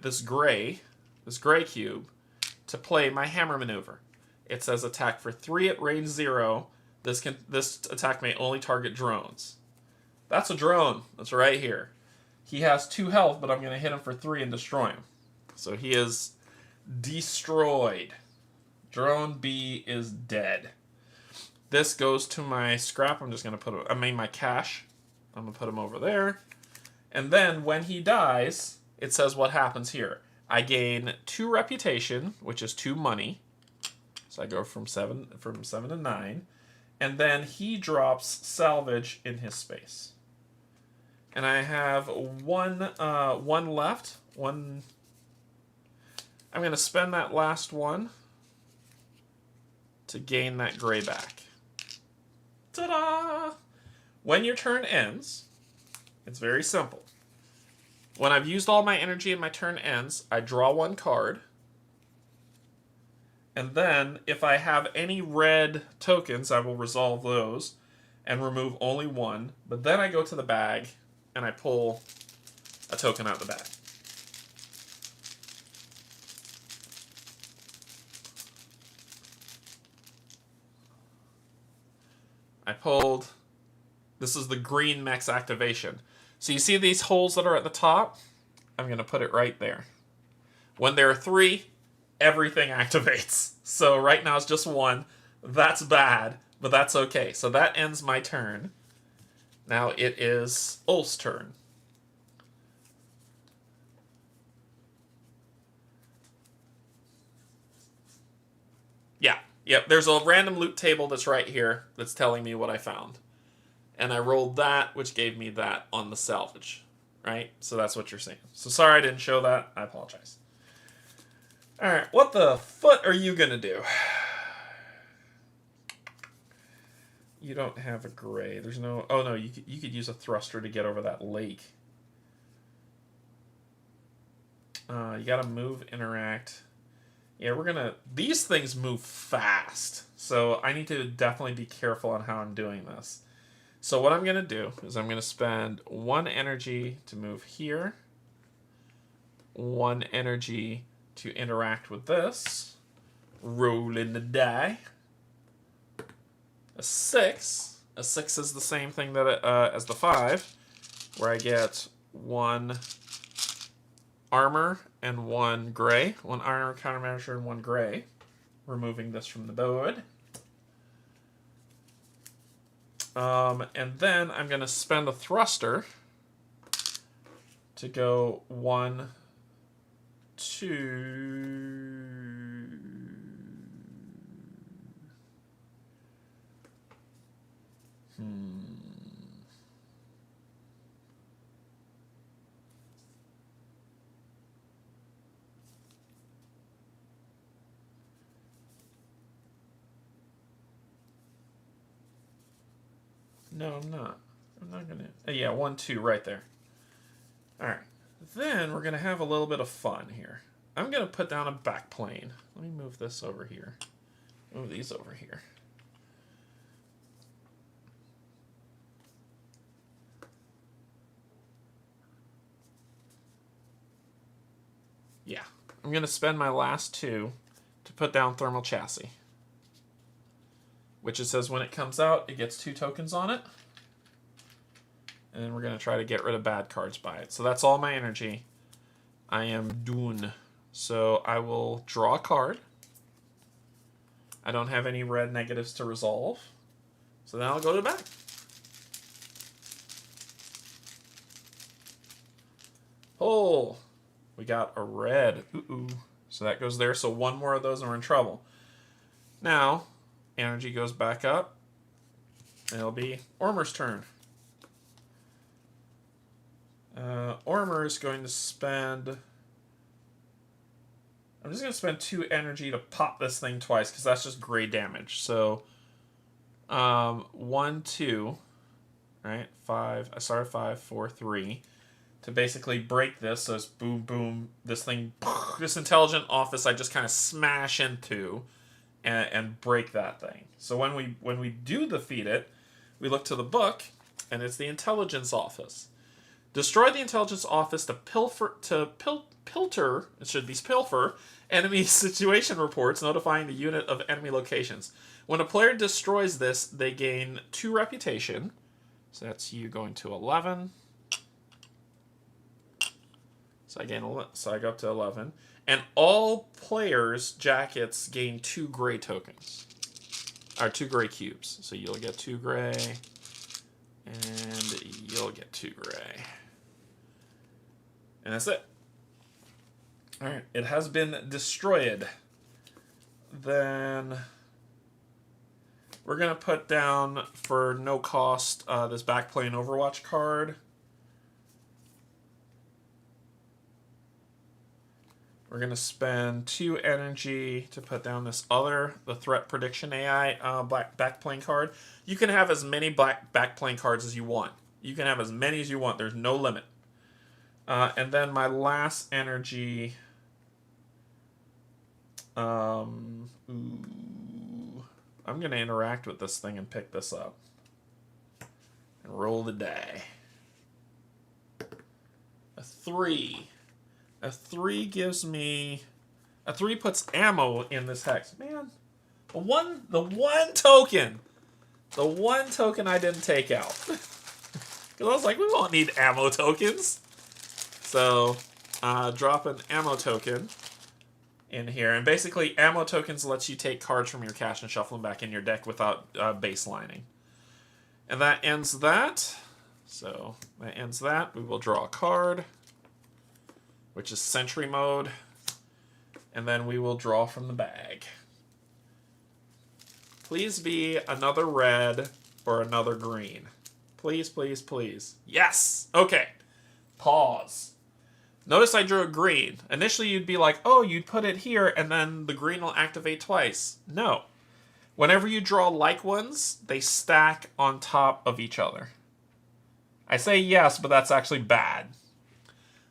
this gray cube to play my hammer maneuver. It says attack for 3 at range 0. This attack may only target drones. That's a drone. That's right here. He has 2 health, but I'm going to hit him for 3 and destroy him. So he is destroyed. Drone B is dead. This goes to my scrap. I'm just going to put my cash. I'm going to put him over there. And then when he dies, it says what happens here. I gain 2 reputation, which is 2 money. So I go from 7 to 9. And then he drops salvage in his space. And I have one left. One. I'm going to spend that last one to gain that gray back. Ta-da! When your turn ends, it's very simple. When I've used all my energy and my turn ends, I draw one card. And then, if I have any red tokens, I will resolve those and remove only one. But then I go to the bag and I pull a token out of the bag. I pulled... This is the green mech's activation. So you see these holes that are at the top? I'm going to put it right there. When there are 3, everything activates. So right now it's just 1. That's bad, but that's okay. So that ends my turn. Now it is Ulf's turn. Yeah, yep, there's a random loot table that's right here that's telling me what I found. And I rolled that, which gave me that on the salvage, right? So that's what you're seeing. So sorry I didn't show that. I apologize. All right, what the foot are you going to do? You don't have a gray. There's no... Oh, no, you could use a thruster to get over that lake. You got to move, interact. Yeah, we're going to... These things move fast. So I need to definitely be careful on how I'm doing this. So what I'm going to do is I'm going to spend 1 energy to move here. 1 energy to interact with this. Roll in the die. A 6. A 6 is the same thing that as the 5, where I get 1 armor and 1 gray. 1 armor countermeasure and 1 gray. Removing this from the board. And then I'm going to spend a thruster to go 1, 2... No, I'm not. I'm not going to... yeah, 1, 2, right there. All right. Then we're going to have a little bit of fun here. I'm going to put down a back plane. Let me move this over here. Move these over here. Yeah. I'm going to spend my last 2 to put down thermal chassis. Which it says when it comes out, it gets 2 tokens on it. And then we're going to try to get rid of bad cards by it. So that's all my energy. I am done. So I will draw a card. I don't have any red negatives to resolve. So then I'll go to the back. Oh, we got a red. Ooh. So that goes there. So 1 more of those and we're in trouble. Now... energy goes back up, and it'll be Ormer's turn. Ormer is going to spend... I'm just going to spend 2 energy to pop this thing twice, because that's just gray damage. So, 1, 2, right? 5, 5, 4, 3. To basically break this, so it's boom, boom. This thing, this intelligent office I just kind of smash into. And break that thing. So when we do defeat it, we look to the book, and it's the intelligence office. Destroy the intelligence office to pilfer, it should be pilfer, enemy situation reports notifying the unit of enemy locations. When a player destroys this, they gain 2 reputation. So that's you going to 11. So I go up to 11. And all players' jackets gain 2 gray tokens. Or 2 gray cubes. So you'll get 2 gray. And you'll get 2 gray. And that's it. Alright, it has been destroyed. Then we're going to put down, for no cost, this backplane Overwatch card. We're going to spend 2 energy to put down this other, the threat prediction AI black backplane card. You can have as many black backplane cards as you want. You can have as many as you want. There's no limit. And then my last energy... I'm going to interact with this thing and pick this up. And roll the die. A 3. A 3 gives me... A 3 puts ammo in this hex. Man, the one token. The one token I didn't take out. Because I was like, we won't need ammo tokens. So, drop an ammo token in here. And basically, ammo tokens lets you take cards from your cache and shuffle them back in your deck without baselining. And that ends that. So, that ends that. We will draw a card, which is Sentry Mode. And then we will draw from the bag. Please be another red or another green. Please, please, please. Yes! Okay. Pause. Notice I drew a green. Initially you'd be like, oh, you'd put it here and then the green will activate twice. No. Whenever you draw like ones, they stack on top of each other. I say yes, but that's actually bad.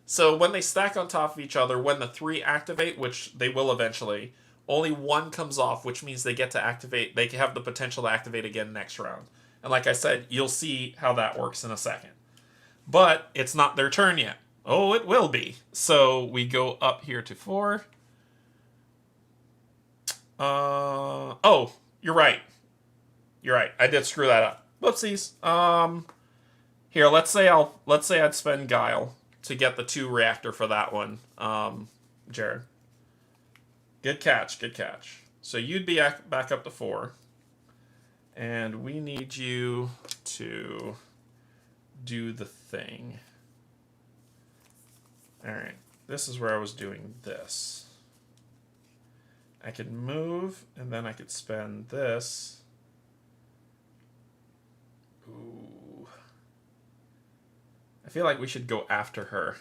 So when they stack on top of each other, when the 3 activate, which they will eventually, only 1 comes off, which means they get to activate, they have the potential to activate again next round. And like I said, you'll see how that works in a second. But it's not their turn yet. Oh, it will be. So we go up here to 4. Oh, you're right. You're right. I did screw that up. Whoopsies. Here, let's say I'd spend Guile to get the 2 reactor for that one. Jared. Good catch, good catch. So you'd be back up to 4. And we need you to do the thing. Alright, this is where I was doing this. I could move, and then I could spend this. Ooh. I feel like we should go after her.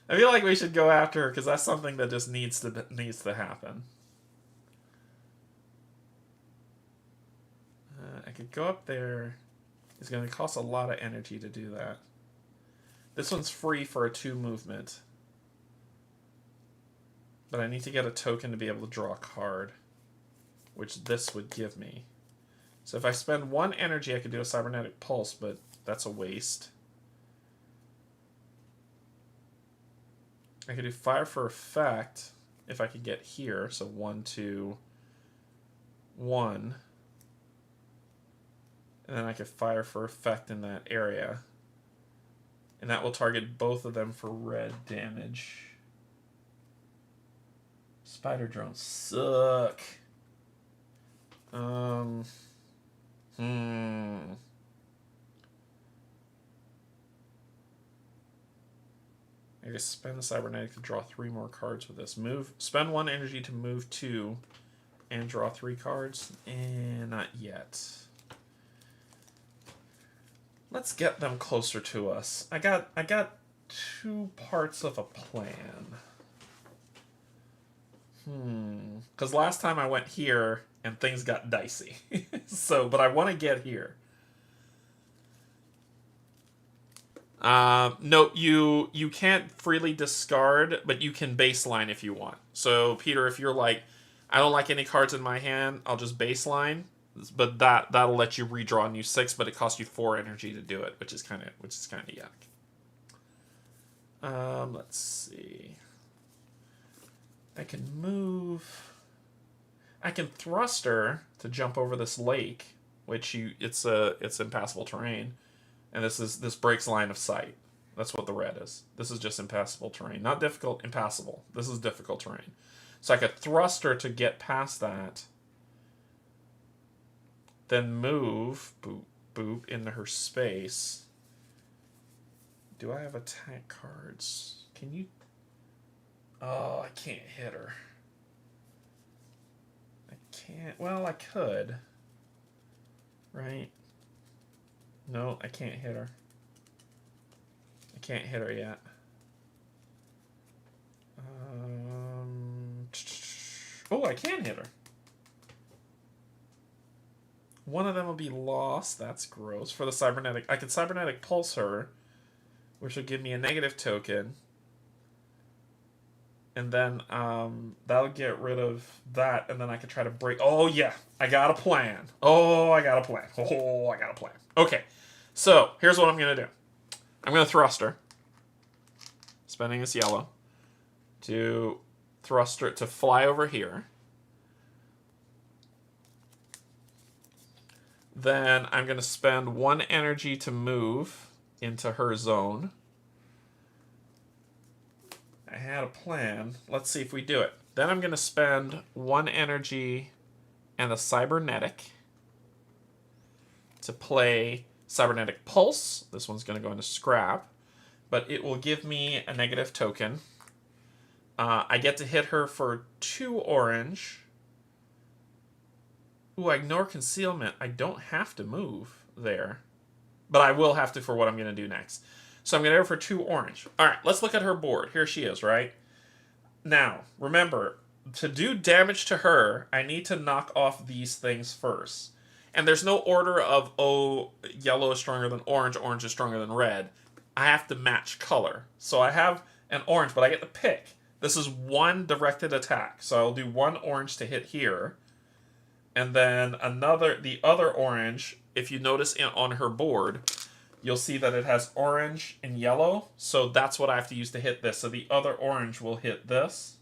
I feel like we should go after her, because that's something that just needs to happen. I could go up there. It's going to cost a lot of energy to do that. This one's free for a 2 movement. But I need to get a token to be able to draw a card, which this would give me. So if I spend 1 energy, I could do a cybernetic pulse, but that's a waste. I could do fire for effect if I could get here. So 1, 2, 1. And then I could fire for effect in that area. And that will target both of them for red damage. Spider drones suck. I just spend the cybernetic to draw 3 more cards with this. Spend 1 energy to move 2 and draw 3 cards. And not yet. Let's get them closer to us. I got 2 parts of a plan. Because last time I went here and things got dicey. But I want to get here. No, you can't freely discard, but you can baseline if you want. So Peter, if you're like, I don't like any cards in my hand, I'll just baseline. But that'll let you redraw a new 6, but it costs you 4 energy to do it, which is kind of yuck. Let's see. I can move. I can thrust her to jump over this lake, which it's impassable terrain, and this breaks line of sight. That's what the red is. This is just impassable terrain, not difficult, impassable. This is difficult terrain. So I could thrust her to get past that. Then move, boop, boop, into her space. Do I have attack cards? Can you... Oh, I can't hit her. I can't... Well, I could. Right? No, I can't hit her. I can't hit her yet. Oh, I can hit her. One of them will be lost. That's gross. For the cybernetic, I can cybernetic pulse her, which will give me a negative token. And then that'll get rid of that, and then I can try to break. Oh, yeah. I got a plan. Oh, I got a plan. Oh, I got a plan. Okay. So, here's what I'm going to do. I'm going to thrust her. Spending this yellow. To thrust her to fly over here. Then I'm going to spend 1 energy to move into her zone. I had a plan. Let's see if we do it. Then I'm going to spend 1 energy and a cybernetic to play cybernetic pulse. This one's going to go into scrap, but it will give me a negative token. I get to hit her for 2 orange. Ooh, I ignore concealment. I don't have to move there, but I will have to for what I'm going to do next. So I'm going to hit her for 2 orange. All right, let's look at her board. Here she is, right? Now, remember, to do damage to her, I need to knock off these things first. And there's no order of, oh, yellow is stronger than orange is stronger than red. I have to match color. So I have an orange, but I get to pick. This is 1 directed attack. So I'll do 1 orange to hit here. And then the other orange, if you notice on her board, you'll see that it has orange and yellow. So that's what I have to use to hit this. So the other orange will hit this,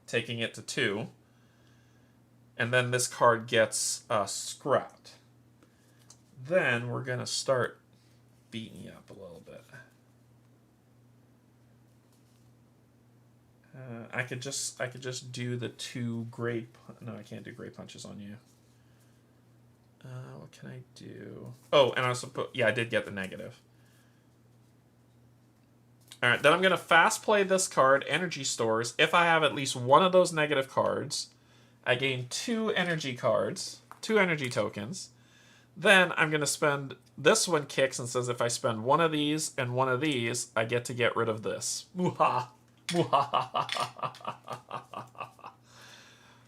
taking it to 2. And then this card gets scrapped. Then we're going to start beating you up a little bit. I could just do the 2 great... No, I can't do great punches on you. What can I do? Oh, and I also put... Yeah, I did get the negative. Alright, then I'm going to fast play this card, Energy Stores. If I have at least 1 of those negative cards, I gain 2 energy cards, 2 energy tokens. Then I'm going to spend... This one kicks and says if I spend 1 of these and 1 of these, I get to get rid of this. Muha!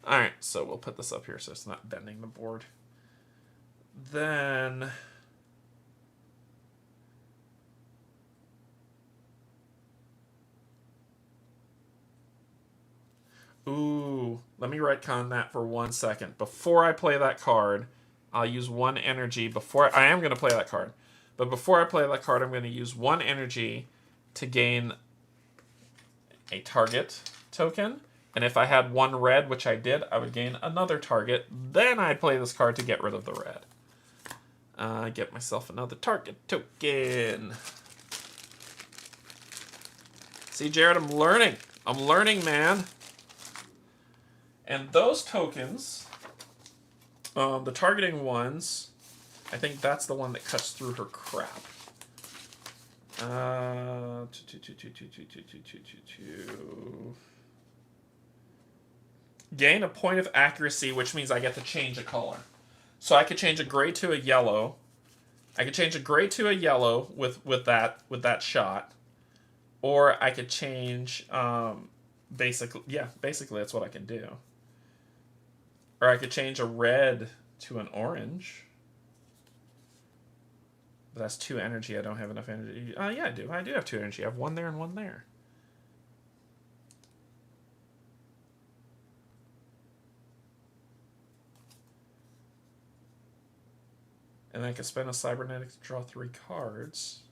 Alright, so we'll put this up here so it's not bending the board. Then... Ooh, let me retcon that for 1 second. Before I play that card, I'll use 1 energy before... I am going to play that card. But before I play that card, I'm going to use 1 energy to gain a target token. And if I had 1 red, which I did, I would gain another target. Then I'd play this card to get rid of the red. Get myself another target token. See, Jared, I'm learning. I'm learning, man. And those tokens, the targeting ones, I think that's the one that cuts through her crap. Gain a point of accuracy, which means I get to change a color. So I could change a gray to a yellow. I could change a gray to a yellow with that shot, or I could change basically that's what I can do. Or I could change a red to an orange. But that's 2 energy. I don't have enough energy. Yeah, I do. I do have 2 energy. I have 1 there and 1 there. And I can spend a cybernetic to draw 3 cards.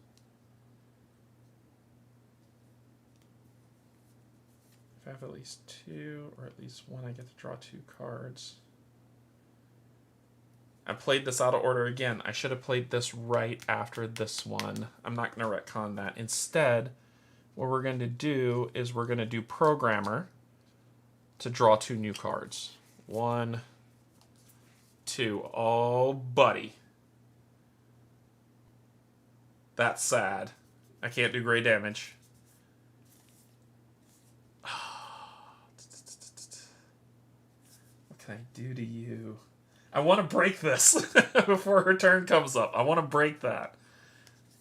If I have at least 2, or at least 1, I get to draw 2 cards. I played this out of order again. I should have played this right after this one. I'm not going to retcon that. Instead, what we're going to do is we're going to do Programmer to draw 2 new cards. 1, 2. Oh, buddy. That's sad. I can't do gray damage. What can I do to you? I want to break this before her turn comes up. I want to break that.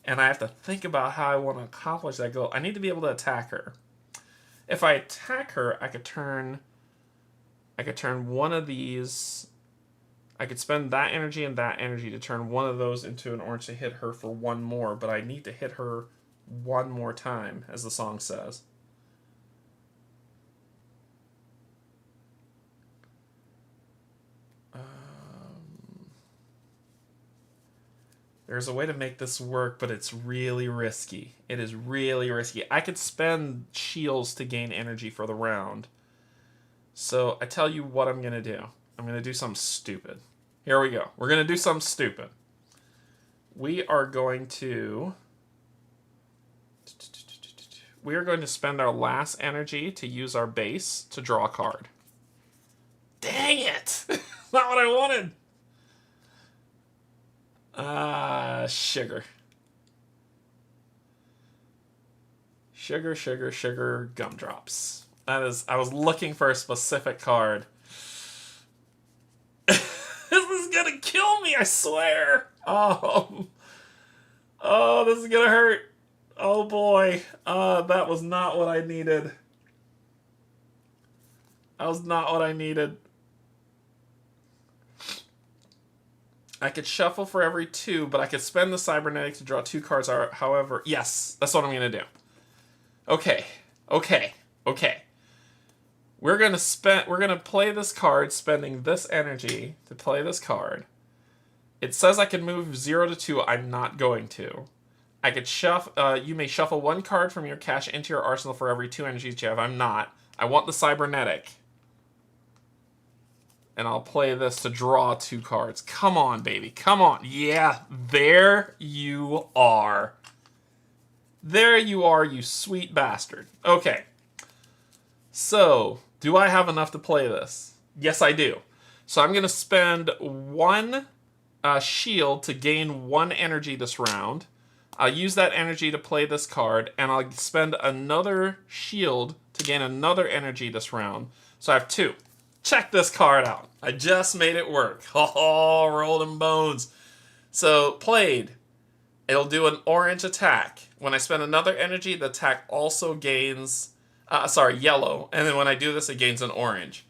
And I have to think about how I want to accomplish that goal. I need to be able to attack her. If I attack her, I could turn I could turn one of these. I could spend that energy and that energy to turn one of those into an orange to hit her for one more, but I need to hit her one more time, as the song says. There's a way to make this work, but it's really risky. It is really risky. I could spend shields to gain energy for the round. So I tell you what I'm going to do. I'm going to do something stupid. Here we go. We're going to do something stupid. We are going to spend our last energy to use our base to draw a card. Dang it! Not what I wanted! Sugar. Sugar, gumdrops. That is, I was looking for a specific card. This is gonna kill me, I swear! Oh, this is gonna hurt. Oh boy. That was not what I needed. That was not what I needed. I could shuffle for every 2, but I could spend the cybernetic to draw 2 cards. However, yes, that's what I'm going to do. Okay. We're going to play this card, spending this energy to play this card. It says I can move 0 to 2. I'm not going to. I could shuffle. You may shuffle 1 card from your cache into your arsenal for every 2 energies you have. I'm not. I want the cybernetic. And I'll play this to draw 2 cards. Come on, baby. Come on. Yeah, there you are. There you are, you sweet bastard. Okay. So, do I have enough to play this? Yes, I do. So I'm going to spend 1 shield to gain 1 energy this round. I'll use that energy to play this card, and I'll spend another shield to gain another energy this round. So I have 2. Check this card out. I just made it work. Oh, rolled in bones. So, played. It'll do an orange attack. When I spend another energy, the attack also gains... yellow. And then when I do this, it gains an orange.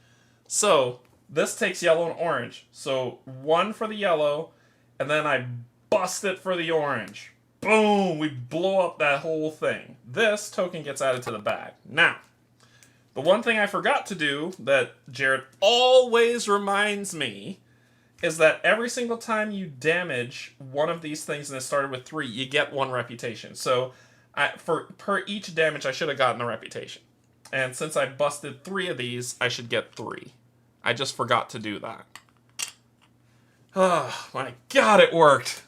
So, this takes yellow and orange. So, 1 for the yellow, and then I bust it for the orange. Boom! We blow up that whole thing. This token gets added to the bag. Now... the one thing I forgot to do that Jared always reminds me is that every single time you damage one of these things and it started with 3, you get 1 reputation. So per each damage, I should have gotten a reputation. And since I busted 3 of these, I should get 3. I just forgot to do that. Oh, my God, it worked.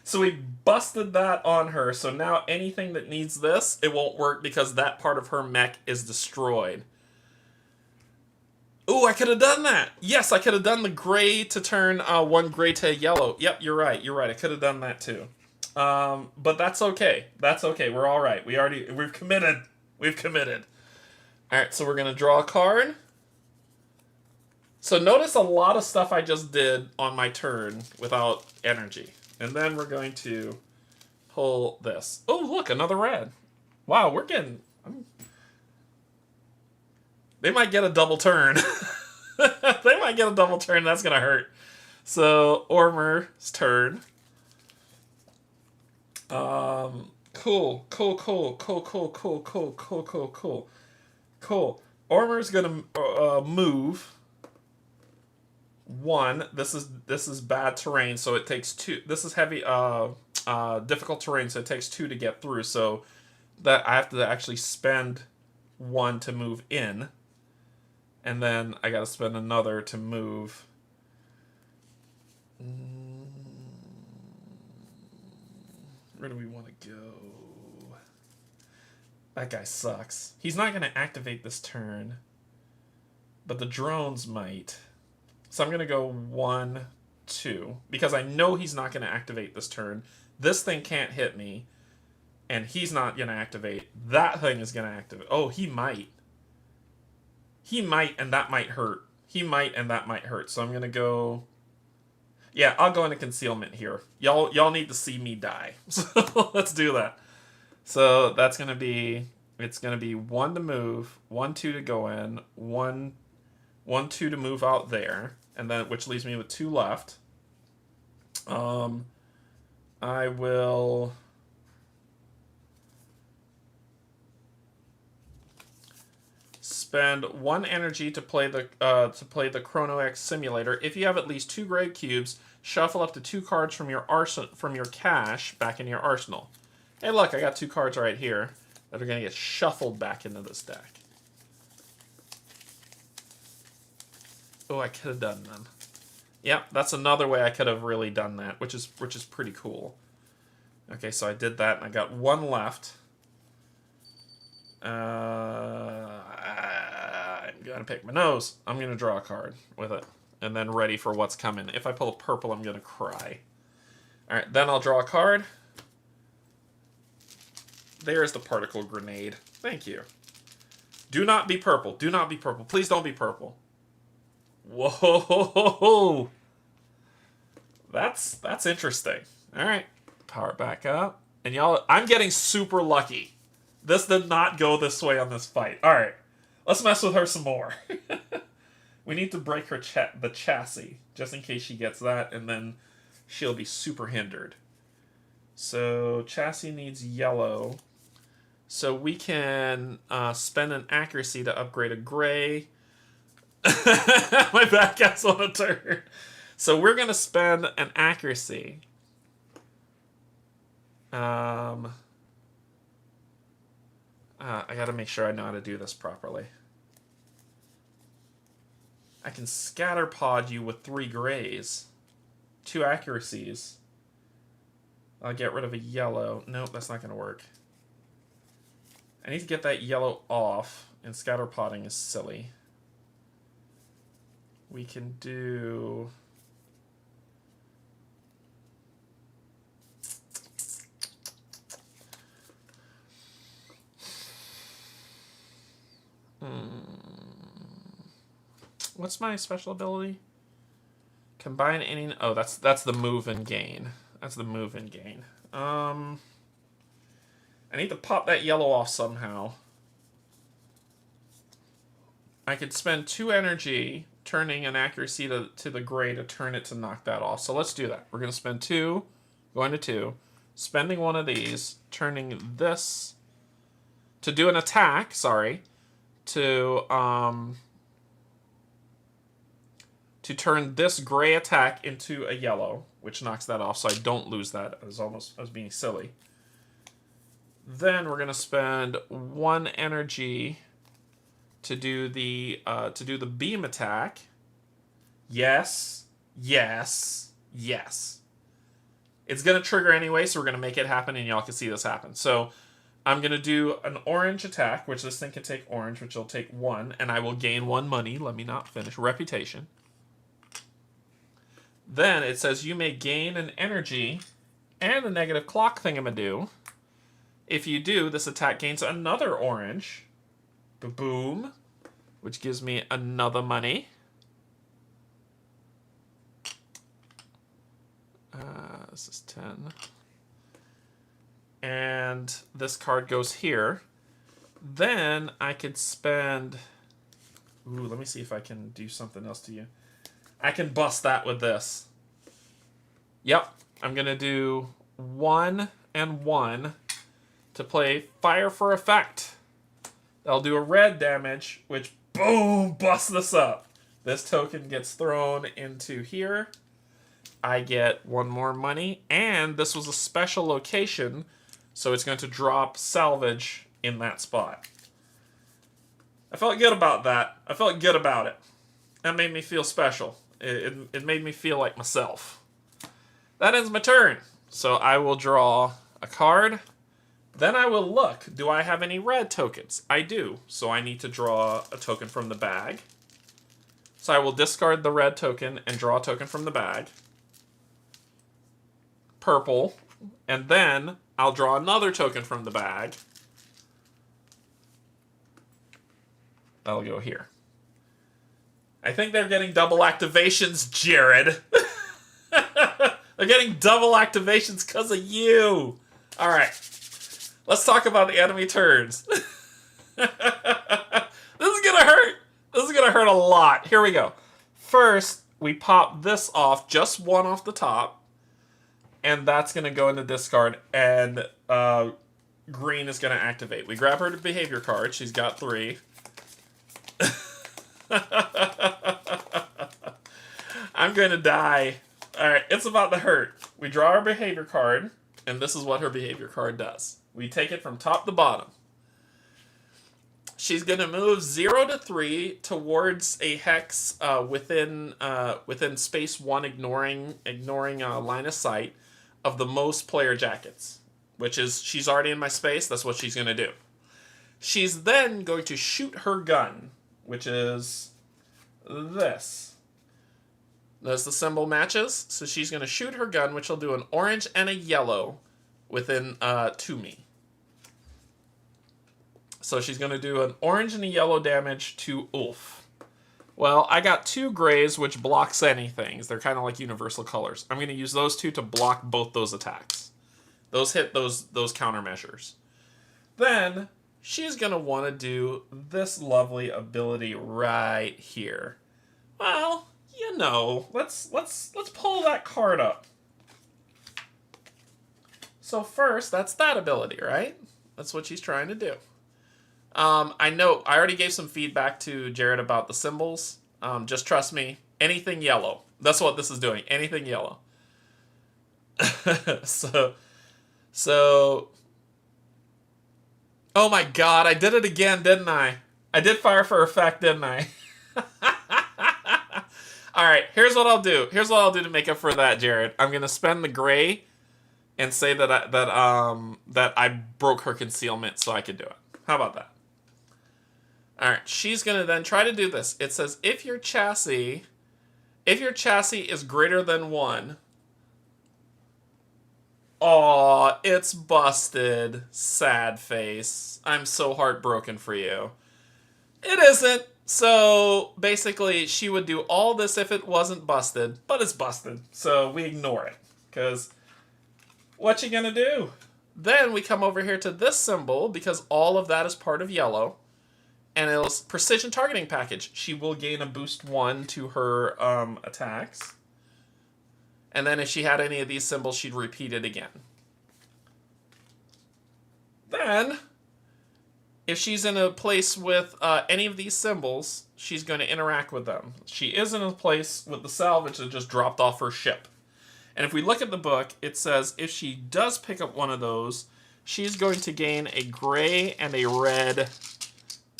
So we busted that on her, so now anything that needs this, it won't work because that part of her mech is destroyed. Ooh, I could have done that! Yes, I could have done the gray to turn 1 gray to yellow. Yep, you're right, I could have done that too. But that's okay. That's okay, we're alright. We've committed. We've committed. Alright, so we're going to draw a card. So notice a lot of stuff I just did on my turn without energy. And then we're going to pull this. Oh, look, another red. Wow, we're getting... They might get a double turn. They might get a double turn. That's going to hurt. So, Ormer's turn. Cool. Ormer's going to move... 1, this is bad terrain, so it takes 2. This is heavy, difficult terrain, so it takes 2 to get through. So that I have to actually spend 1 to move in, and then I got to spend another to move. Where do we want to go? That guy sucks. He's not going to activate this turn, but the drones might. So I'm going to go 1, 2. Because I know he's not going to activate this turn. This thing can't hit me. And he's not going to activate. That thing is going to activate. Oh, he might. He might, and that might hurt. He might, and that might hurt. So I'm going to go... Yeah, I'll go into concealment here. Y'all need to see me die. So let's do that. So that's going to be... It's going to be 1 to move, 1, 2 to go in, 1, 1, 2 to move out there, and then which leaves me with 2 left. I will spend 1 energy to play the Chrono X simulator. If you have at least 2 gray cubes, shuffle up to 2 cards from your cache back into your arsenal. Hey, look, I got 2 cards right here that are going to get shuffled back into this deck. Oh, I could have done them. Yep, that's another way I could have really done that, which is pretty cool. Okay, so I did that, and I got 1 left. I'm gonna pick my nose. I'm gonna draw a card with it, and then ready for what's coming. If I pull a purple, I'm gonna cry. All right, then I'll draw a card. There's the particle grenade. Thank you. Do not be purple. Do not be purple. Please don't be purple. Whoa! That's interesting. All right, power it back up, and y'all, I'm getting super lucky. This did not go this way on this fight. All right, let's mess with her some more. We need to break her the chassis just in case she gets that, and then she'll be super hindered. So chassis needs yellow. So we can spend an accuracy to upgrade a gray. My back gets on a turn. So we're going to spend an accuracy. I got to make sure I know how to do this properly. I can scatter pod you with 3 grays. 2 accuracies. I'll get rid of a yellow. Nope, that's not going to work. I need to get that yellow off, and scatter podding is silly. We can do... What's my special ability? Combine any... Oh, that's the move and gain. That's the move and gain. I need to pop that yellow off somehow. I could spend 2 energy turning an accuracy to the gray to turn it to knock that off. So let's do that. We're going to spend 2, going to 2, spending 1 of these, turning this to do an attack, sorry, to turn this gray attack into a yellow, which knocks that off, so I don't lose that. I was being silly. Then we're gonna spend 1 energy to do the beam attack. Yes, yes, yes. It's gonna trigger anyway, so we're gonna make it happen, and y'all can see this happen. So I'm gonna do an orange attack, which this thing can take orange, which will take 1, and I will gain 1 money. Let me not finish. Reputation. Then it says you may gain an energy and a negative clock thingamadoo. If you do, this attack gains another orange. Boom. Which gives me another money. This is 10. And this card goes here. Then I could spend... Ooh, let me see if I can do something else to you. I can bust that with this. Yep, I'm going to do 1 and 1 to play Fire for Effect. That'll do a red damage, which, boom, busts this up. This token gets thrown into here. I get 1 more money, and this was a special location, so it's going to drop salvage in that spot. I felt good about that. I felt good about it. That made me feel special. It made me feel like myself. That ends my turn. So I will draw a card. Then I will look. Do I have any red tokens? I do. So I need to draw a token from the bag. So I will discard the red token and draw a token from the bag. Purple. And then I'll draw another token from the bag. That'll go here. I think they're getting double activations, Jared. They're getting double activations because of you. All right. Let's talk about the enemy turns. This is going to hurt. This is going to hurt a lot. Here we go. First, we pop this off, just one off the top. And that's going to go into discard. And green is going to activate. We grab her behavior card. She's got 3. I'm going to die. Alright, it's about to hurt. We draw our behavior card. And this is what her behavior card does. We take it from top to bottom. She's going to move 0 to 3 towards a hex within space 1, ignoring line of sight of the most player jackets, which is she's already in my space. That's what she's going to do. She's then going to shoot her gun, which is this. As the symbol matches, so she's going to shoot her gun, which will do an orange and a yellow within to me. So she's going to do an orange and a yellow damage to Ulf. Well, I got 2 grays, which blocks anything. They're kind of like universal colors. I'm going to use those 2 to block both those attacks. Those hit those countermeasures. Then she's going to want to do this lovely ability right here. Well, you know, let's pull that card up. So first, that's that ability, right? That's what she's trying to do. I know I already gave some feedback to Jared about the symbols. Just trust me. Anything yellow. That's what this is doing. Anything yellow. So. Oh my god, I did it again, didn't I? I did fire for effect, didn't I? Alright, here's what I'll do. Here's what I'll do to make up for that, Jared. I'm gonna spend the gray and say that I broke her concealment so I could do it. How about that? Alright, she's going to then try to do this. It says, if your chassis is greater than 1, aw, it's busted. Sad face. I'm so heartbroken for you. It isn't. So, basically, she would do all this if it wasn't busted, but it's busted. So, we ignore it. Because, what you gonna do? Then we come over here to this symbol, because all of that is part of yellow. And it's precision targeting package. She will gain a boost 1 to her attacks. And then if she had any of these symbols, she'd repeat it again. Then, if she's in a place with any of these symbols, she's going to interact with them. She is in a place with the salvage that just dropped off her ship. And if we look at the book, it says if she does pick up one of those, she's going to gain a gray and a red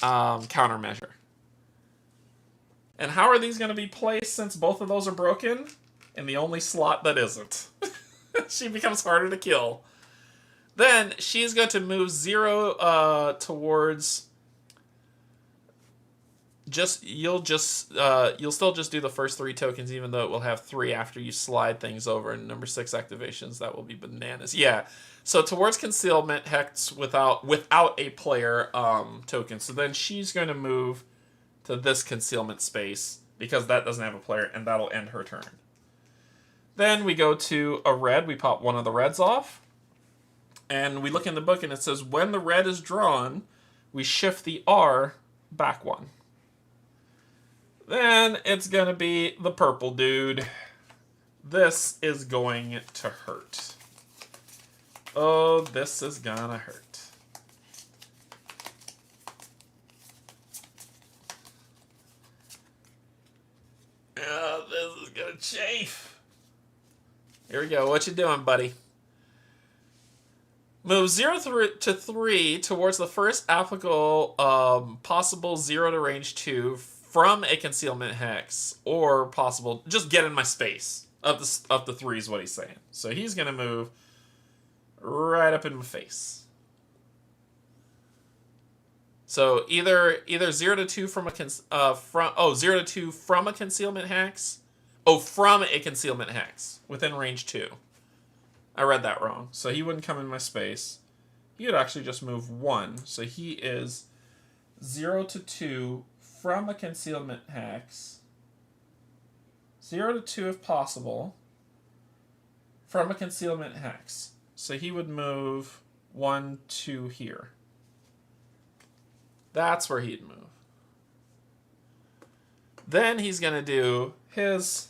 countermeasure. And how are these going to be placed since both of those are broken? In the only slot that isn't. She becomes harder to kill. Then she's going to move 0 towards. You'll still just do the first 3 tokens, even though it will have 3 after you slide things over. And number 6 activations, that will be bananas. Yeah. So towards concealment hex without a player token. So then she's going to move to this concealment space because that doesn't have a player, and that'll end her turn. Then we go to a red. We pop one of the reds off. And we look in the book, and it says when the red is drawn, we shift the R back 1. Then it's going to be the purple dude. This is going to hurt. Oh, this is gonna hurt. Oh, this is gonna chafe. Here we go. What you doing, buddy? Move 0 to 3 towards the first applicable possible 0 to range 2 from a concealment hex, or possible. Just get in my space. Up the 3 is what he's saying. So he's gonna move right up in my face. So either 0 to 2 from a 0 to 2 from a concealment hex. Oh, from a concealment hex within range 2. I read that wrong. So he wouldn't come in my space. He would actually just move 1. So he is 0 to 2 from a concealment hex. 0 to 2 if possible. From a concealment hex. So he would move 1 to here. That's where he'd move. Then he's going to do his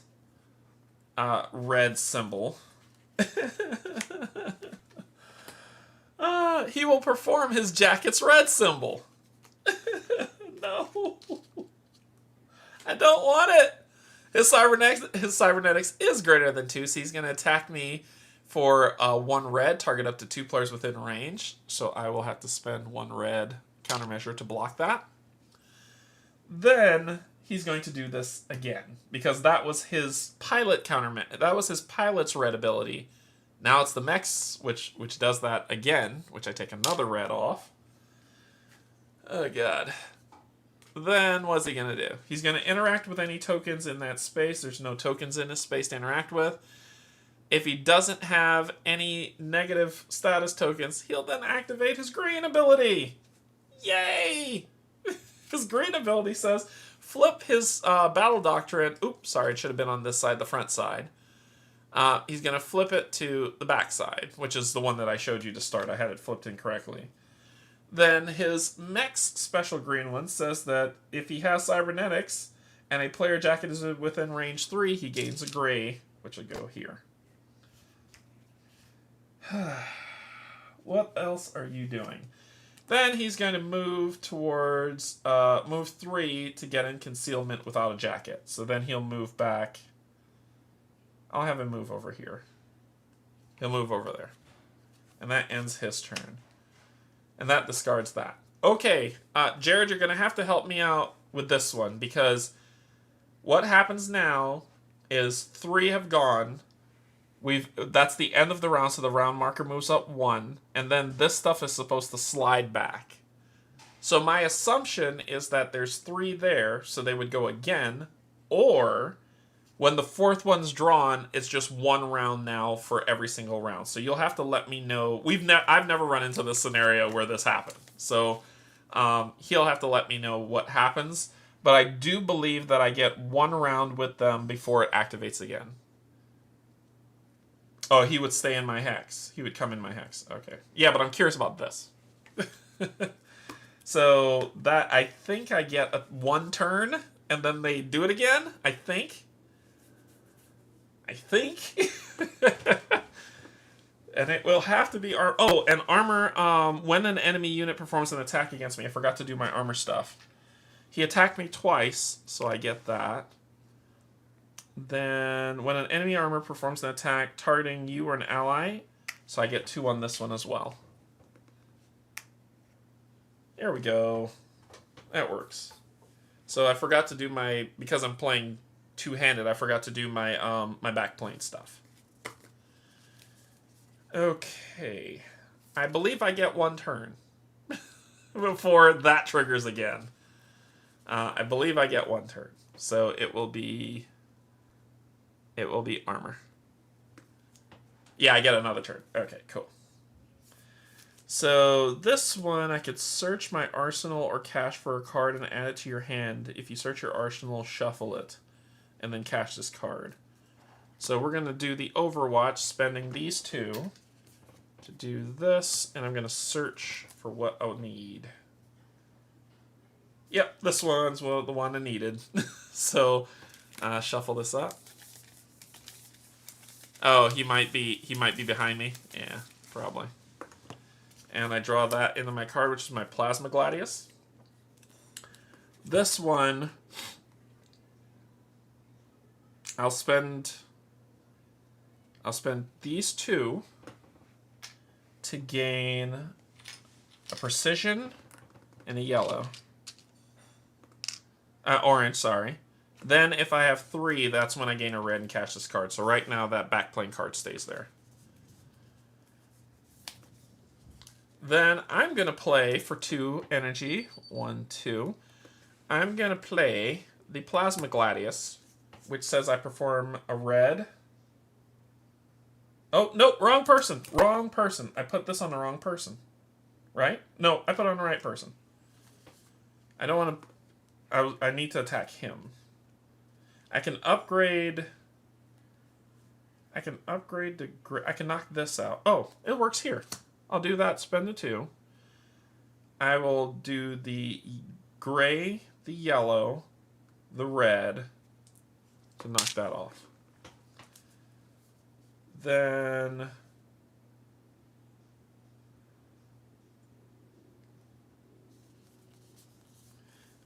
red symbol. He will perform his jacket's red symbol. No. I don't want it. His cybernetics is greater than 2, so he's going to attack me for 1 red, target up to 2 players within range. So I will have to spend 1 red countermeasure to block that. Then he's going to do this again, because that was his pilot that was his pilot's red ability. Now it's the mech's, which does that again, which I take another red off. Oh god. Then what's he going to do? He's going to interact with any tokens in that space. There's no tokens in his space to interact with. If he doesn't have any negative status tokens, he'll then activate his green ability. Yay! His green ability says, flip his battle doctrine. Oops, sorry, it should have been on this side, the front side. He's going to flip it to the back side, which is the one that I showed you to start. I had it flipped incorrectly. Then his mech's special green one says that if he has cybernetics and a player jacket is within range 3, he gains a gray, which will go here. What else are you doing? Then he's going to move towards, move 3 to get in concealment without a jacket. So then he'll move back. I'll have him move over here. He'll move over there. And that ends his turn. And that discards that. Okay, Jared, you're going to have to help me out with this one, because what happens now is 3 have gone. That's the end of the round, so the round marker moves up 1, and then this stuff is supposed to slide back. So my assumption is that there's 3 there, so they would go again, or when the 4th one's drawn, it's just 1 round now for every single round. So you'll have to let me know. I've never run into this scenario where this happened, so he'll have to let me know what happens. But I do believe that I get 1 round with them before it activates again. Oh, he would stay in my hex. He would come in my hex. Okay. Yeah, but I'm curious about this. So that, I think I get 1 turn, and then they do it again, I think. And it will have to be and armor. When an enemy unit performs an attack against me, I forgot to do my armor stuff. He attacked me twice, so I get that. Then when an enemy armor performs an attack targeting you or an ally, so I get 2 on this one as well. There we go. That works. So I forgot to do because I'm playing two-handed, I forgot to do my my backplane stuff. Okay. I believe I get 1 turn before that triggers again. I believe I get 1 turn. So it will be armor. Yeah, I get another turn. Okay, cool. So this one, I could search my arsenal or cache for a card and add it to your hand. If you search your arsenal, shuffle it, and then cache this card. So we're going to do the Overwatch, spending these 2 to do this, and I'm going to search for what I'll need. Yep, this one's the one I needed. So shuffle this up. Oh, he might be behind me. Yeah, probably. And I draw that into my card, which is my Plasma Gladius. This one, I'll spend these 2 to gain a precision and a yellow. Orange, sorry. Then if I have 3, that's when I gain a red and cash this card. So right now that backplane card stays there. Then I'm going to play for 2 energy. 1, 2. I'm going to play the Plasma Gladius, which says I perform a red. Oh, no, wrong person. Wrong person. I put this on the wrong person. Right? No, I put it on the right person. I don't want to... I need to attack him. I can upgrade... I can knock this out. Oh, it works here. I'll do that, spend the 2. I will do the gray, the yellow, the red to knock that off. Then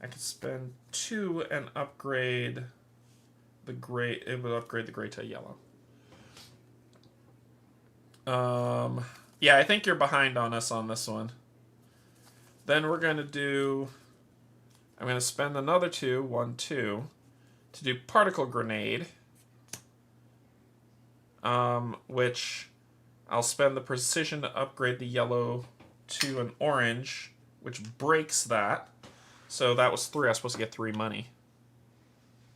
I could spend 2 and upgrade the gray. It would upgrade the gray to yellow. Yeah, I think you're behind on us on this one. Then we're going to do... I'm going to spend another 2, 1, 2, to do particle grenade. Which I'll spend the precision to upgrade the yellow to an orange, which breaks that. So that was 3. I was supposed to get 3 money.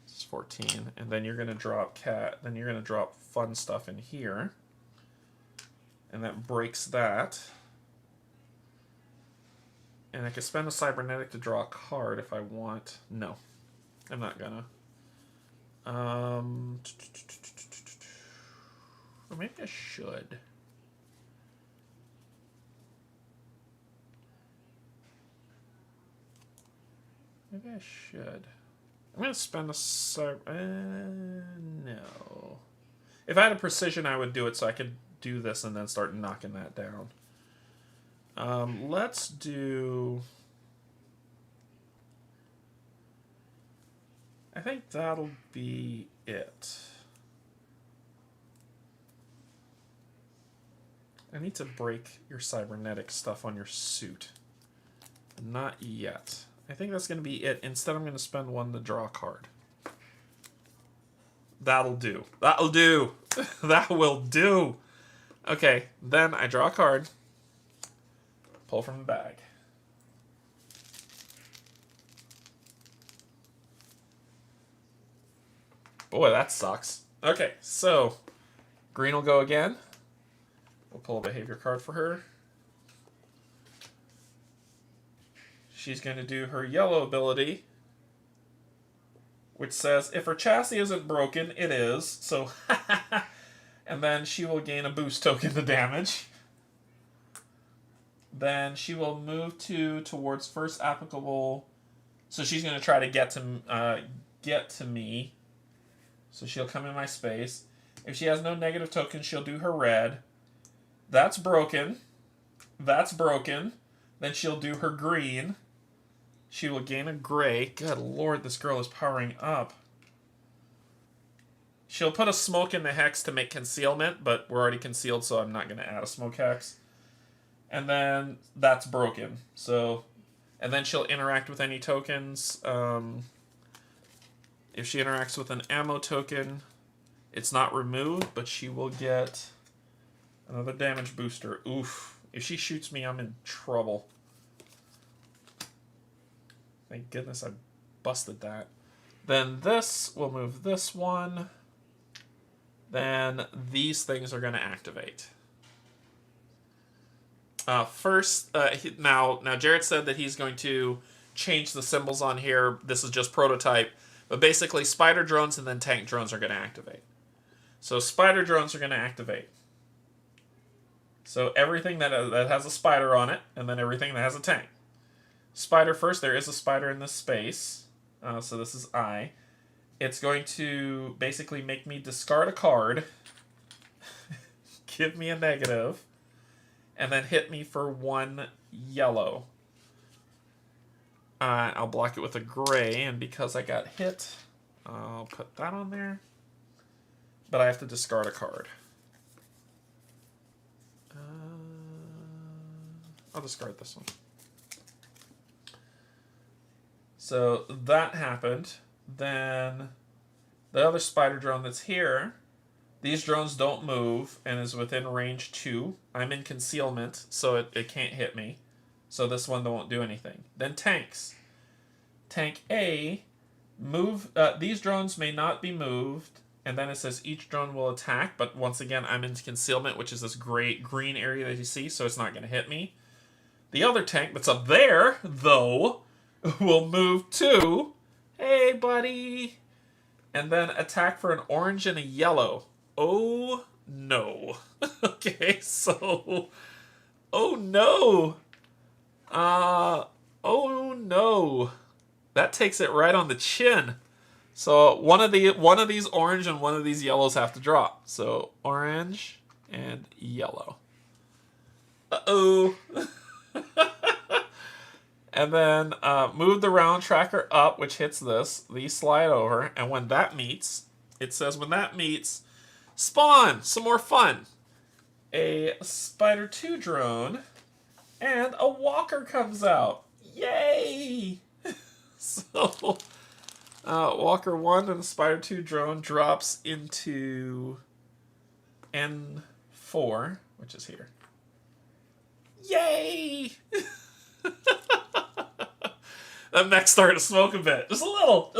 It's 14. And then you're going to drop cat. Then you're going to drop fun stuff in here. And that breaks that. And I could spend a cybernetic to draw a card if I want. No, I'm not gonna. Or maybe I should. Maybe I should. I'm gonna spend a no. If I had a precision, I would do it so I could do this and then start knocking that down. Let's do... I think that'll be it. I need to break your cybernetic stuff on your suit. Not yet. I think that's going to be it. Instead, I'm going to spend 1 to draw a card. That'll do. That'll do. That will do. Okay, then I draw a card. Pull from the bag. Boy, that sucks. Okay, so green will go again. We'll pull a behavior card for her. She's going to do her yellow ability, which says if her chassis isn't broken, it is. So, and then she will gain a boost token to damage. Then she will move towards first applicable. So she's going to try to get to me. So she'll come in my space. If she has no negative tokens, she'll do her red. That's broken. That's broken. Then she'll do her green. She will gain a gray. Good lord, this girl is powering up. She'll put a smoke in the hex to make concealment, but we're already concealed, so I'm not going to add a smoke hex. And then that's broken. So, and then she'll interact with any tokens. If she interacts with an ammo token, it's not removed, but she will get another damage booster. Oof. If she shoots me, I'm in trouble. Thank goodness I busted that. Then this will move this one. Then these things are going to activate. First, now Jarrett said that he's going to change the symbols on here. This is just prototype. But basically, spider drones and then tank drones are going to activate. So spider drones are going to activate. So everything that has a spider on it, and then everything that has a tank. Spider first, there is a spider in this space. So this is I. It's going to basically make me discard a card. Give me a negative. And then hit me for 1 yellow. I'll block it with a gray, and because I got hit, I'll put that on there. But I have to discard a card. I'll discard this one. So that happened. Then the other spider drone that's here, these drones don't move and is within range 2. I'm in concealment, so it can't hit me. So this one won't do anything. Then tanks. Tank A, move. These drones may not be moved. And then it says each drone will attack. But once again, I'm in concealment, which is this green area that you see. So it's not going to hit me. The other tank that's up there, though, will move to, hey, buddy. And then attack for an orange and a yellow. Oh, no. Okay, so, oh, no. Oh, no. That takes it right on the chin. So one of these orange and one of these yellows have to drop. So orange and yellow. Uh-oh. And then move the round tracker up, which hits this. These slide over, and when that meets, it says when that meets, spawn some more fun. A Spider 2 drone and a walker comes out. Yay! So Walker 1 and the Spider 2 drone drops into N4, which is here. Yay! That mech started to smoke a bit. Just a little.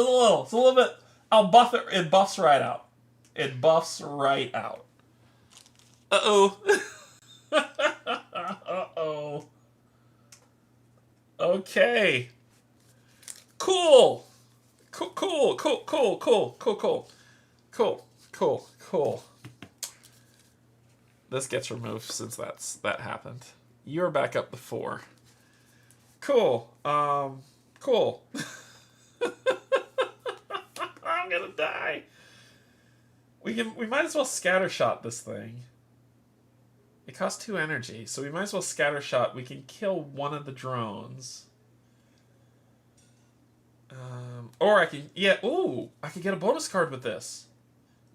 It's a little bit. I'll buff it. It buffs right out. It buffs right out. Uh-oh. Uh-oh. Okay. Cool. Cool. This gets removed since that happened. You're back up to 4. Cool. Cool. I'm gonna die. We might as well scattershot this thing. It costs 2 energy, so we might as well scattershot. We can kill one of the drones. Or I can, yeah, ooh, I could get a bonus card with this.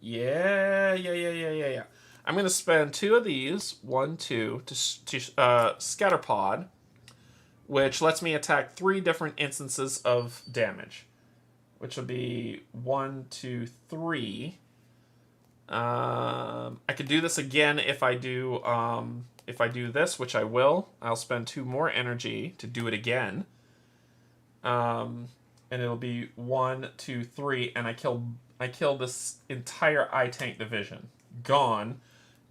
Yeah. I'm going to spend 2 of these, 1, 2, to Scatterpod, which lets me attack 3 different instances of damage, which will be 1, 2, 3. I could do this again if I do this, which I will. I'll spend 2 more energy to do it again. And it'll be 1, 2, 3, and I kill this entire I-Tank division. Gone.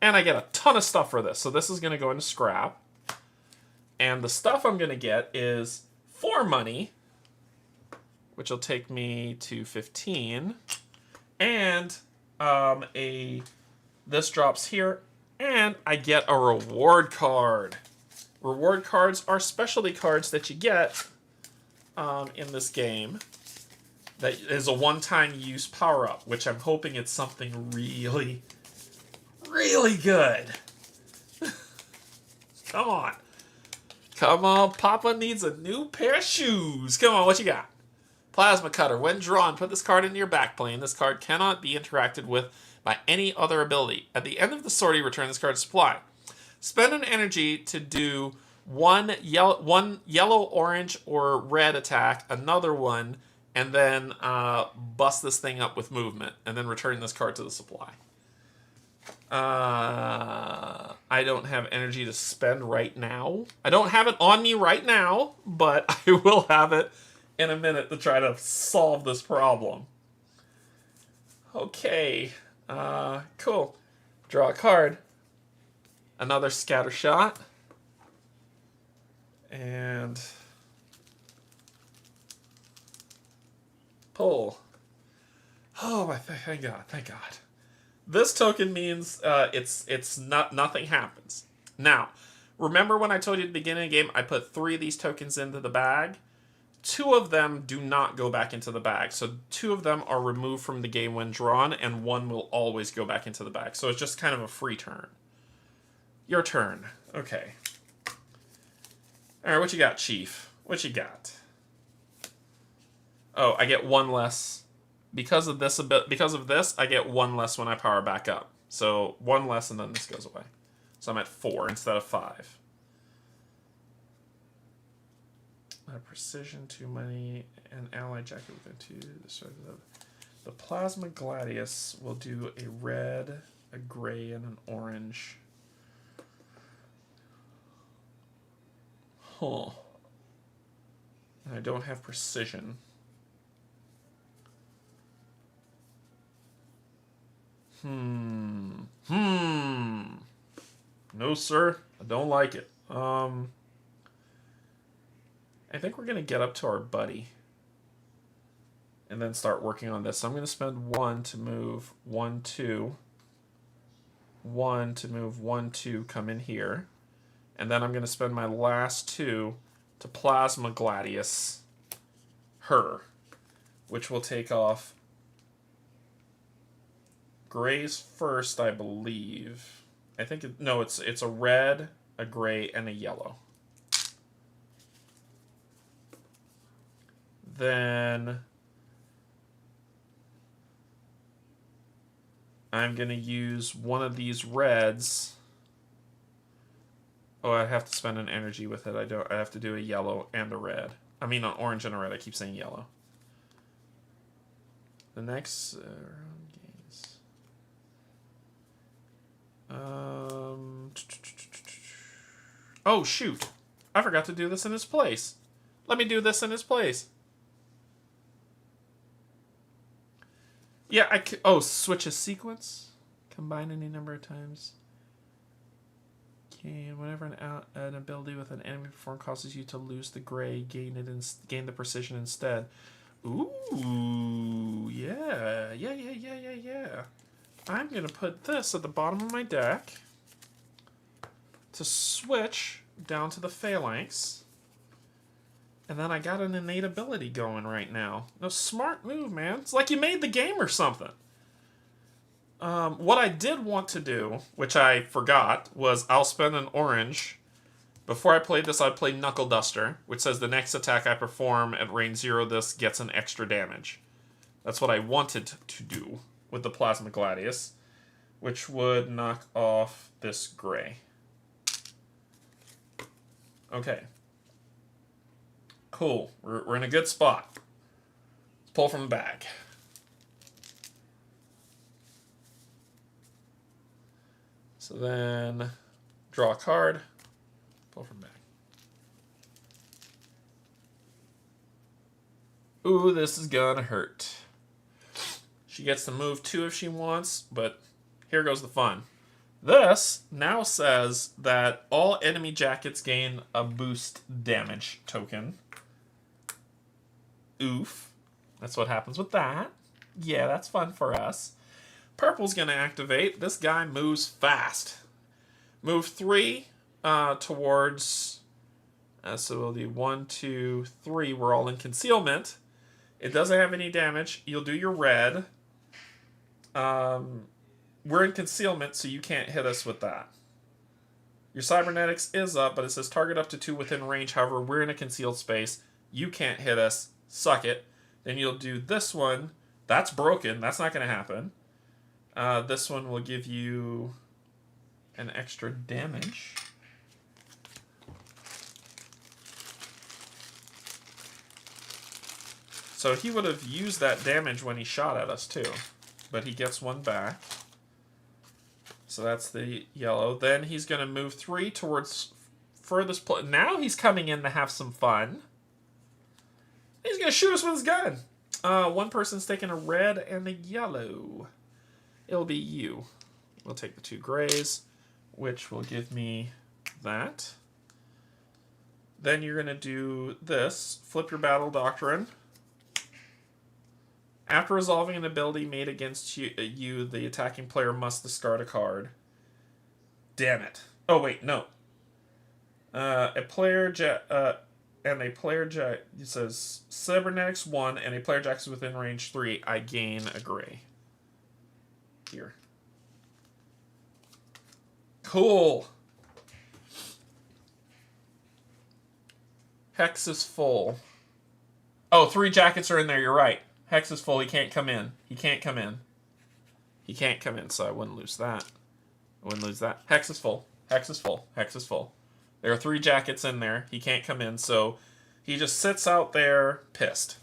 And I get a ton of stuff for this. So this is going to go into scrap. And the stuff I'm going to get is 4 money, which will take me to 15. And this drops here, and I get a reward card. Reward cards are specialty cards that you get in this game that is a one-time use power-up, which I'm hoping it's something really, really good. Come on. Come on, Papa needs a new pair of shoes. Come on, what you got? Plasma Cutter. When drawn, put this card into your back plane. This card cannot be interacted with by any other ability. At the end of the sortie, return this card to supply. Spend an energy to do one yellow, orange, or red attack, another one, and then bust this thing up with movement, and then return this card to the supply. I don't have energy to spend right now. I don't have it on me right now, but I will have it in a minute to try to solve this problem. Okay. Cool. Draw a card. Another scatter shot. And pull. Oh my! Thank God! This token means nothing happens. Now, remember when I told you at the beginning of the game I put 3 of these tokens into the bag? 2 of them do not go back into the bag. So 2 of them are removed from the game when drawn, and 1 will always go back into the bag. So it's just kind of a free turn. Your turn. Okay. Alright, what you got, Chief? What you got? Oh, I get 1 less. Because of this, I get 1 less when I power back up. So 1 less, and then this goes away. So I'm at 4 instead of 5. Precision, 2 money, and ally jacket within 2. The Plasma Gladius will do a red, a gray, and an orange. Huh. And I don't have precision. No, sir. I don't like it. I think we're going to get up to our buddy and then start working on this. So I'm going to spend 1 to move 1, 2. 1 to move 1, 2, come in here. And then I'm going to spend my last 2 to Plasma Gladius her, which will take off grays first, I believe. I think no, it's a red, a gray, and a yellow. Then I'm gonna use one of these reds. Oh, I have to spend an energy with it. I have to do a yellow and a red. I mean, an orange and a red. I keep saying yellow. The next round games. Oh, shoot. I forgot to do this in his place. Let me do this in his place. Yeah, oh, switch a sequence. Combine any number of times. Okay, whenever an ability with an enemy perform causes you to lose the gray, gain the precision instead. Ooh, yeah. I'm gonna put this at the bottom of my deck to switch down to the phalanx. And then I got an innate ability going right now. No, smart move, man. It's like you made the game or something. What I did want to do, which I forgot, was I'll spend an orange. Before I played this, I'd play Knuckle Duster, which says the next attack I perform at range 0, this gets an extra damage. That's what I wanted to do with the Plasma Gladius, which would knock off this gray. Okay. Cool. We're in a good spot. Let's pull from the bag. So then, draw a card, pull from the bag. Ooh, this is gonna hurt. She gets to move 2 if she wants, but here goes the fun. This now says that all enemy jackets gain a boost damage token. Oof. That's what happens with that. Yeah, that's fun for us. Purple's going to activate. This guy moves fast. Move 3 towards... so we'll do 1, 2, 3. We're all in concealment. It doesn't have any damage. You'll do your red. We're in concealment, so you can't hit us with that. Your cybernetics is up, but it says target up to 2 within range. However, we're in a concealed space. You can't hit us. Suck it. Then you'll do this one. That's broken. That's not going to happen. This one will give you an extra damage. So he would have used that damage when he shot at us too. But he gets 1 back. So that's the yellow. Then he's going to move 3 towards furthest place. Now he's coming in to have some fun. He's going to shoot us with his gun. One person's taking a red and a yellow. It'll be you. We'll take the 2 grays, which will give me that. Then you're going to do this. Flip your battle doctrine. After resolving an ability made against you, the attacking player must discard a card. Damn it. Oh, wait, no. It says cybernetics 1, and a player jack is within range 3. I gain a gray. Here. Cool. Hex is full. Oh, 3 jackets are in there. You're right. Hex is full. He can't come in. He can't come in. He can't come in, so I wouldn't lose that. I wouldn't lose that. Hex is full. Hex is full. Hex is full. There are 3 jackets in there. He can't come in, so he just sits out there pissed.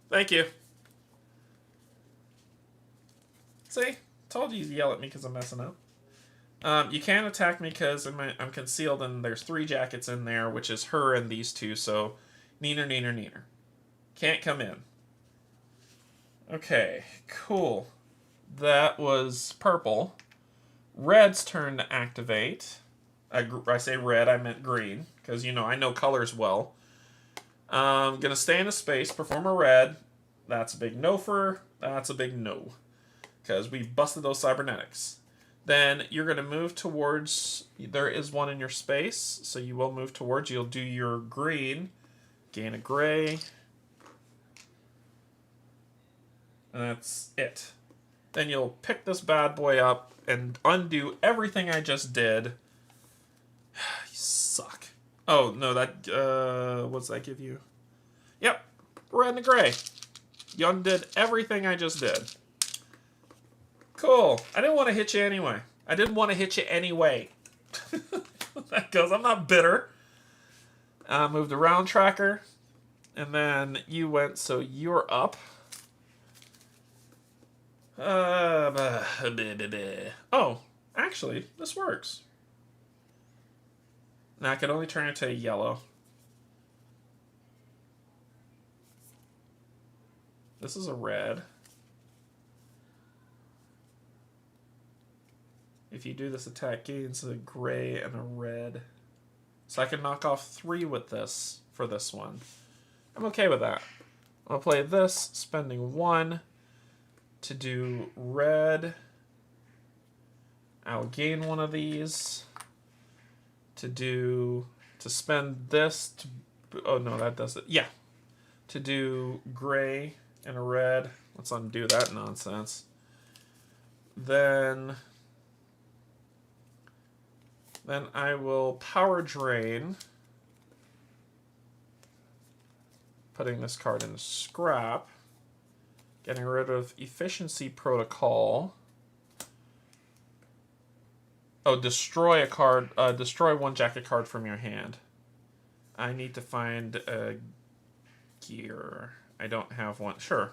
Thank you. See? Told you to yell at me because I'm messing up. You can't attack me because I'm concealed and there's 3 jackets in there, which is her and these 2, so neener, neener, neener. Can't come in. Okay, cool. That was purple. Red's turn to activate. I say red, I meant green, because, I know colors well. I'm going to stay in a space, perform a red. That's a big no for, that's a big no. Because we busted those cybernetics. Then you're going to move towards, there is one in your space, so you will move towards, you'll do your green, gain a gray. And that's it. Then you'll pick this bad boy up and undo everything I just did. You suck. Oh, no, that, what's that give you? Yep, red and gray. You undid everything I just did. Cool. I didn't want to hit you anyway. That goes, I'm not bitter. Move the round tracker. And then you went, so you're up. Oh, actually, this works. Now I can only turn it to a yellow. This is a red. If you do this attack, gains a gray and a red. So I can knock off 3 with this for this one. I'm okay with that. I'll play this, spending 1 to do red. I'll gain 1 of these to spend this to, oh no, that does it. Yeah. To do gray and a red. Let's undo that nonsense. Then I will power drain, putting this card in scrap, getting rid of efficiency protocol. Oh, destroy a card, destroy 1 jacket card from your hand. I need to find a gear. I don't have one. Sure.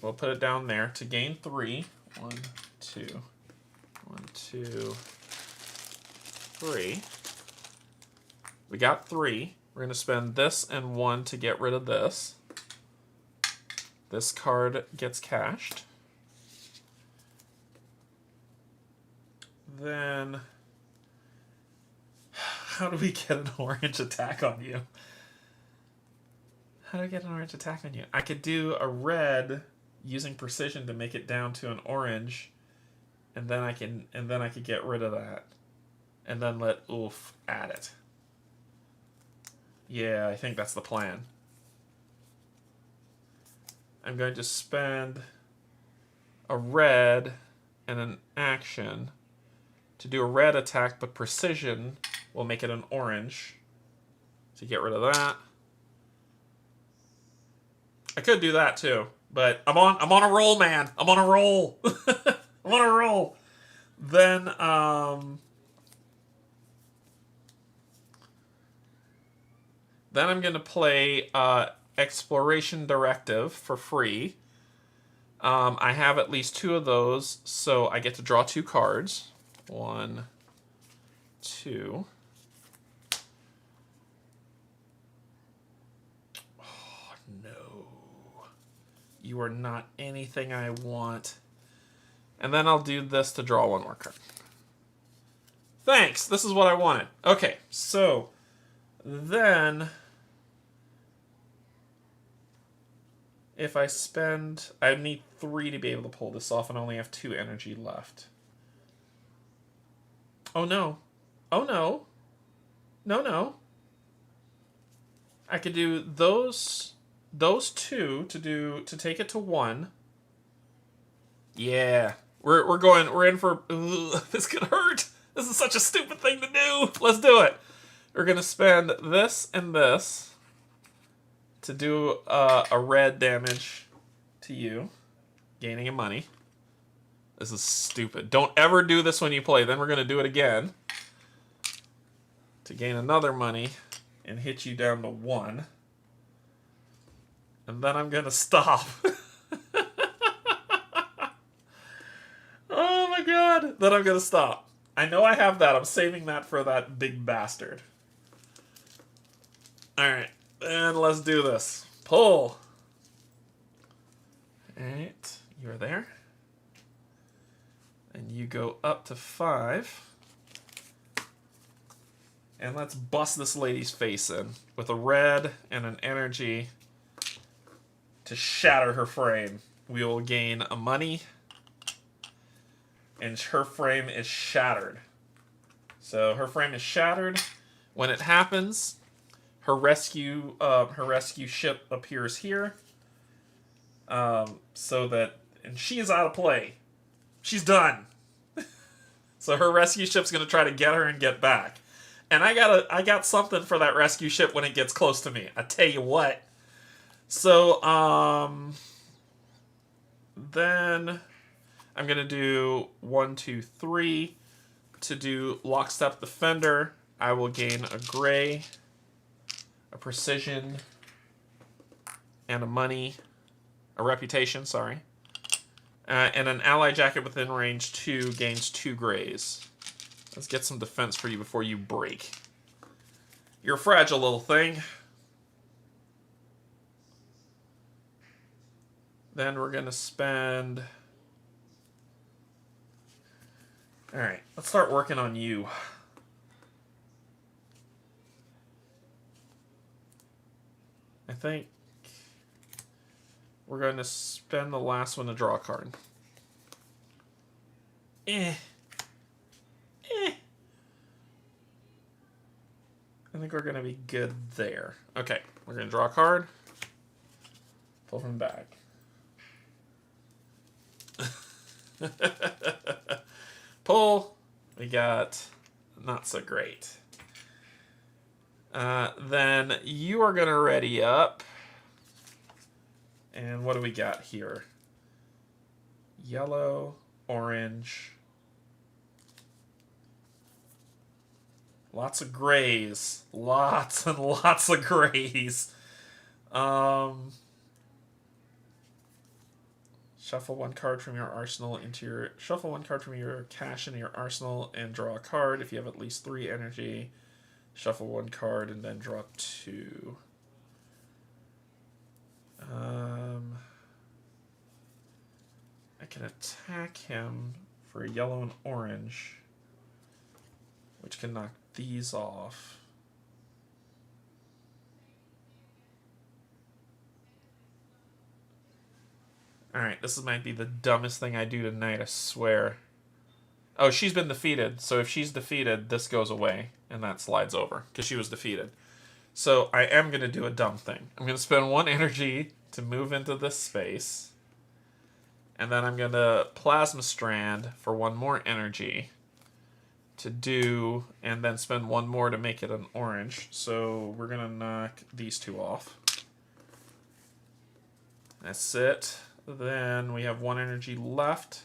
We'll put it down there to gain 3. 1, 2, 1, 2, 3. We got 3. We're going to spend this and 1 to get rid of this. This card gets cashed. Then, how do we get an orange attack on you? How do I get an orange attack on you? I could do a red using precision to make it down to an orange, and then I could get rid of that, and then let Oof add it. Yeah, I think that's the plan. I'm going to spend a red and an action to do a red attack, but precision will make it an orange. To get rid of that. I could do that too, but I'm on a roll, man. I'm on a roll. I'm on a roll. Then I'm gonna play Exploration Directive for free. I have at least 2 of those, so I get to draw 2 cards. 1, 2. Oh, no. You are not anything I want. And then I'll do this to draw 1 more card. Thanks! This is what I wanted. Okay, so then if I spend, I need 3 to be able to pull this off and only have 2 energy left. Oh no. Oh no. No, no. I could do those 2 to take it to 1. Yeah. We're in for, ugh, this could hurt. This is such a stupid thing to do. Let's do it. We're gonna spend this and this to do a red damage to you, gaining a money. This is stupid. Don't ever do this when you play. Then we're going to do it again to gain another money and hit you down to 1. And then I'm going to stop. Oh my god. Then I'm going to stop. I know I have that. I'm saving that for that big bastard. Alright. And let's do this. Pull. Alright. You're there. And you go up to 5. And let's bust this lady's face in with a red and an energy to shatter her frame. We will gain a money. And her frame is shattered. So her frame is shattered. When it happens, her rescue ship appears here. So that And she is out of play. She's done. So her rescue ship's going to try to get her and get back. And I got something for that rescue ship when it gets close to me. I tell you what. So, then I'm going to do 1, 2, 3. To do Lockstep Defender, I will gain a gray, a precision, and a money, a reputation, sorry. And an ally jacket within range 2 gains 2 grays. Let's get some defense for you before you break. You're a fragile little thing. Then we're going to spend... Alright, let's start working on you. I think we're going to spend the last one to draw a card. I think we're going to be good there. Okay, we're going to draw a card. Pull from the bag. Pull. We got not so great. Then you are going to ready up. And what do we got here? Yellow, orange. Lots of grays. Lots and lots of grays. Shuffle one card from your arsenal into your... Shuffle one card from your cache into your arsenal and draw a card. If you have at least 3 energy, shuffle one card and then draw 2. I can attack him for yellow and orange, which can knock these off. Alright, this might be the dumbest thing I do tonight, I swear. Oh, she's been defeated, so if she's defeated, this goes away, and that slides over, because she was defeated. So I am going to do a dumb thing. I'm going to spend 1 energy to move into this space, and then I'm going to Plasma Strand for 1 more energy to do, and then spend 1 more to make it an orange. So we're going to knock these 2 off. That's it. Then we have 1 energy left.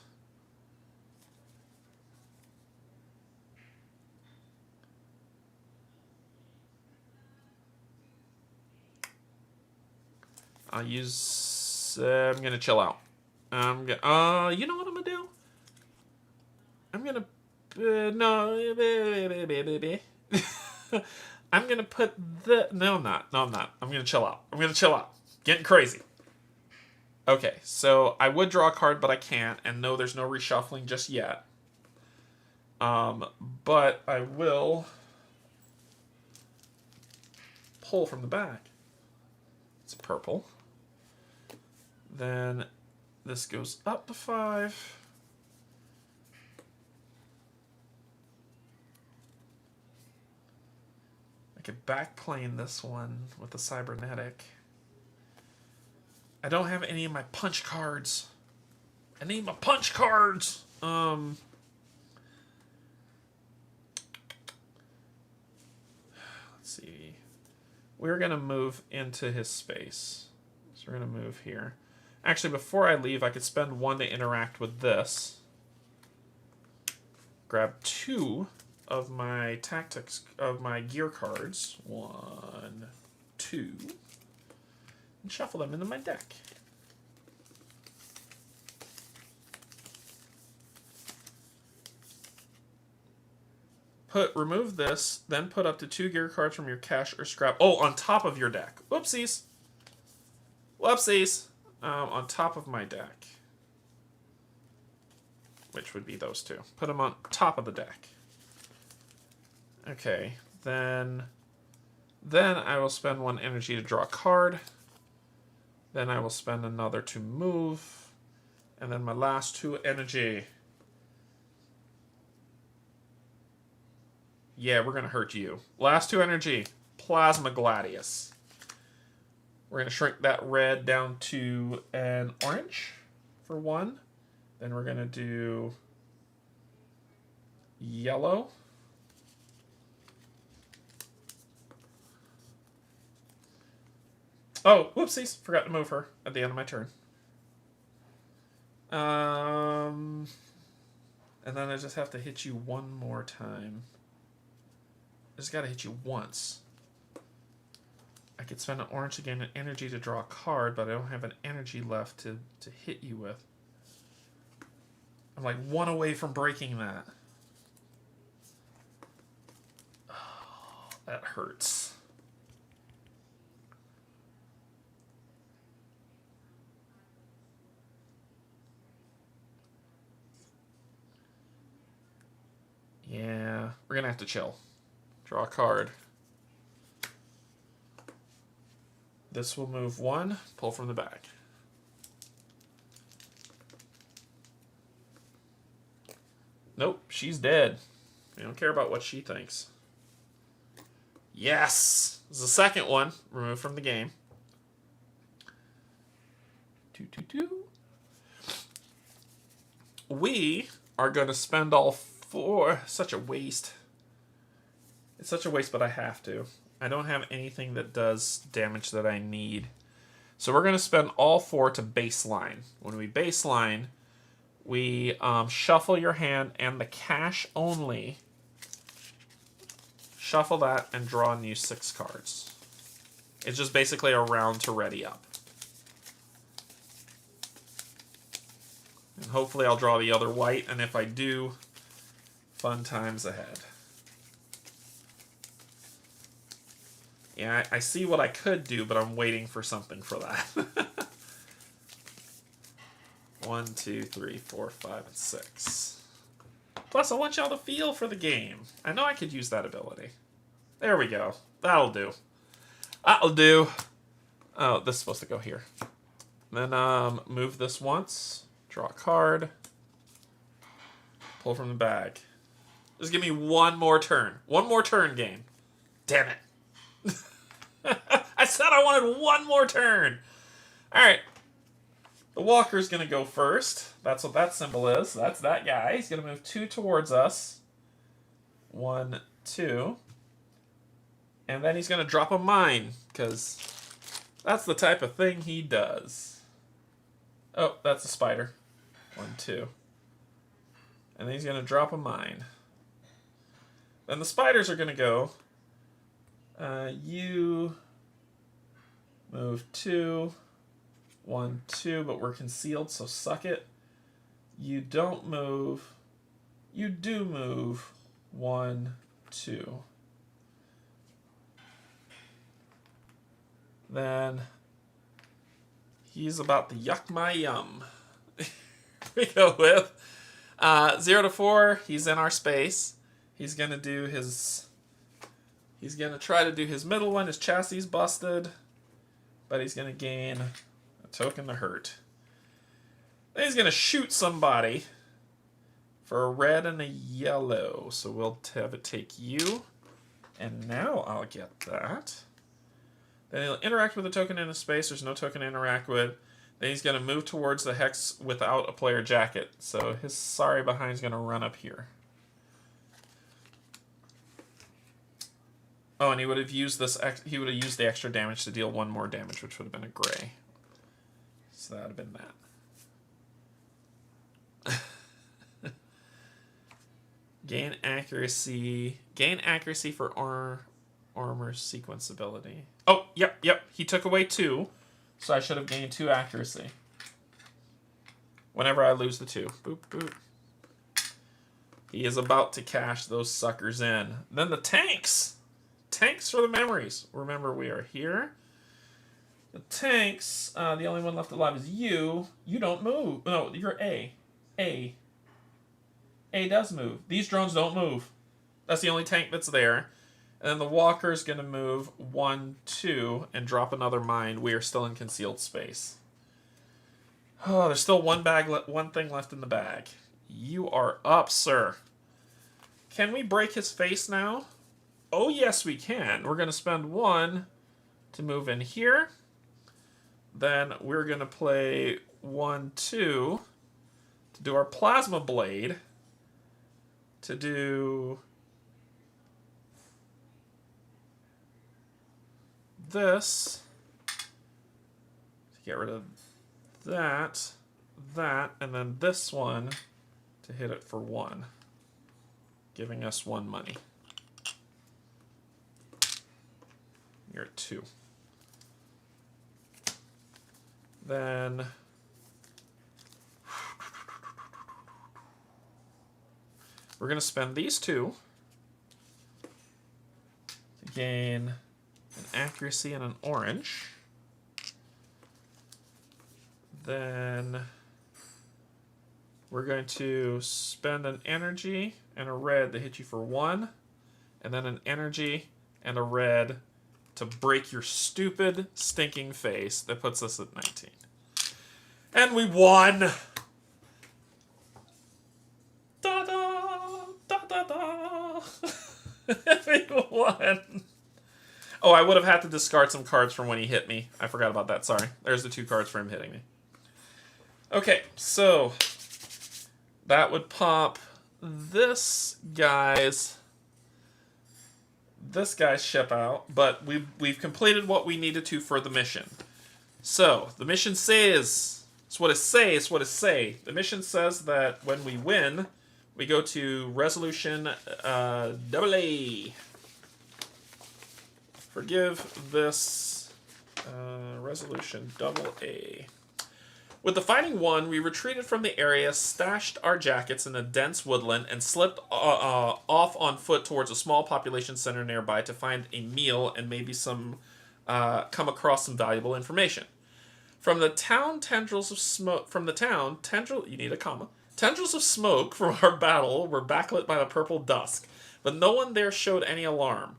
I'll use... I'm going to chill out. You know what I'm going to do? I'm going to... no. I'm going to put the... No, I'm not. No, I'm not. I'm going to chill out. I'm going to chill out. Getting crazy. Okay, so I would draw a card, but I can't. And no, there's no reshuffling just yet. But I will pull from the back. It's purple. Then this goes up to 5. I could backplane this one with the cybernetic. I don't have any of my punch cards. I need my punch cards. Let's see. We're going to move into his space. So we're going to move here. Actually, before I leave, I could spend 1 to interact with this. Grab 2 of my tactics, of my gear cards. 1, 2. And shuffle them into my deck. Remove this, then put up to 2 gear cards from your cache or scrap. Oh, on top of your deck. Whoopsies. Whoopsies. On top of my deck. Which would be those 2. Put them on top of the deck. Okay, then I will spend 1 energy to draw a card. Then I will spend another to move. And then my last 2 energy. Yeah, we're going to hurt you. Last 2 energy. Plasma Gladius. We're going to shrink that red down to an orange. for 1. Then we're going to do yellow. Oh, whoopsies. Forgot to move her at the end of my turn. And then I just have to hit you one more time. I just got to hit you once. I could spend an orange to gain an energy to draw a card, but I don't have an energy left to hit you with. I'm like 1 away from breaking that. Oh, that hurts. Yeah, we're gonna have to chill. Draw a card. This will move 1, pull from the bag. Nope, she's dead. We don't care about what she thinks. Yes! This is the second one removed from the game. 2. We are going to spend all 4. Such a waste. It's such a waste, but I have to. I don't have anything that does damage that I need. So we're going to spend all 4 to baseline. When we baseline, we shuffle your hand and the cash only. Shuffle that and draw and use 6 cards. It's just basically a round to ready up. And hopefully I'll draw the other white, and if I do, fun times ahead. Yeah, I see what I could do, but I'm waiting for something for that. 1, 2, 3, 4, 5, and 6. Plus, I want y'all to feel for the game. I know I could use that ability. There we go. That'll do. That'll do. Oh, this is supposed to go here. Then move this once. Draw a card. Pull from the bag. Just give me one more turn. One more turn, game. Damn it. I said I wanted one more turn. Alright. The walker's going to go first. That's what that symbol is. That's that guy. He's going to move 2 towards us. 1, 2. And then he's going to drop a mine, because that's the type of thing he does. Oh, that's a spider. 1, 2. And then he's going to drop a mine. Then the spiders are going to go. You move 2. 1, 2, but we're concealed, so suck it. You don't move. You do move. 1, 2. Then he's about to yuck my yum. We go with 0 to 4. He's in our space. He's gonna do his. He's gonna try to do his middle one. His chassis busted, but he's gonna gain a token to hurt. Then he's gonna shoot somebody for a red and a yellow. So we'll have it take you, and now I'll get that. Then he'll interact with a token in a space. There's no token to interact with. Then he's going to move towards the hex without a player jacket. So his sorry behind's going to run up here. Oh, and he would have used this. He would have used the extra damage to deal 1 more damage, which would have been a gray. So that would have been that. Gain accuracy. Gain accuracy for armor sequence ability. Oh, yep. He took away 2, so I should have gained 2 accuracy. Whenever I lose the 2. Boop, boop. He is about to cash those suckers in. Then the tanks. Tanks for the memories. Remember, we are here. The tanks, the only one left alive is you. You don't move. No, you're A. A does move. These drones don't move. That's the only tank that's there. And then the walker's going to move 1, 2, and drop another mine. We are still in concealed space. Oh, there's still one thing left in the bag. You are up, sir. Can we break his face now? Oh, yes, we can. We're going to spend 1 to move in here. Then we're going to play 1, 2 to do our plasma blade, to do this, to get rid of that, and then this one to hit it for 1, giving us 1 money. You're at 2. Then we're going to spend these 2 to gain an accuracy and an orange. Then we're going to spend an energy and a red to hit you for 1, and then an energy and a red to break your stupid, stinking face. That puts us at 19. And we won! Da-da! Da-da-da! We won! Oh, I would have had to discard some cards from when he hit me. I forgot about that, sorry. There's the 2 cards for him hitting me. Okay, so that would pop this guy's ship out, but we've completed what we needed to for the mission. So the mission says, it's what it say. The mission says that when we win, we go to resolution AA. Forgive this resolution AA. With the fighting won, we retreated from the area, stashed our jackets in a dense woodland, and slipped off on foot towards a small population center nearby to find a meal and maybe come across some valuable information. From the town, tendrils of smoke from our battle were backlit by the purple dusk, but no one there showed any alarm.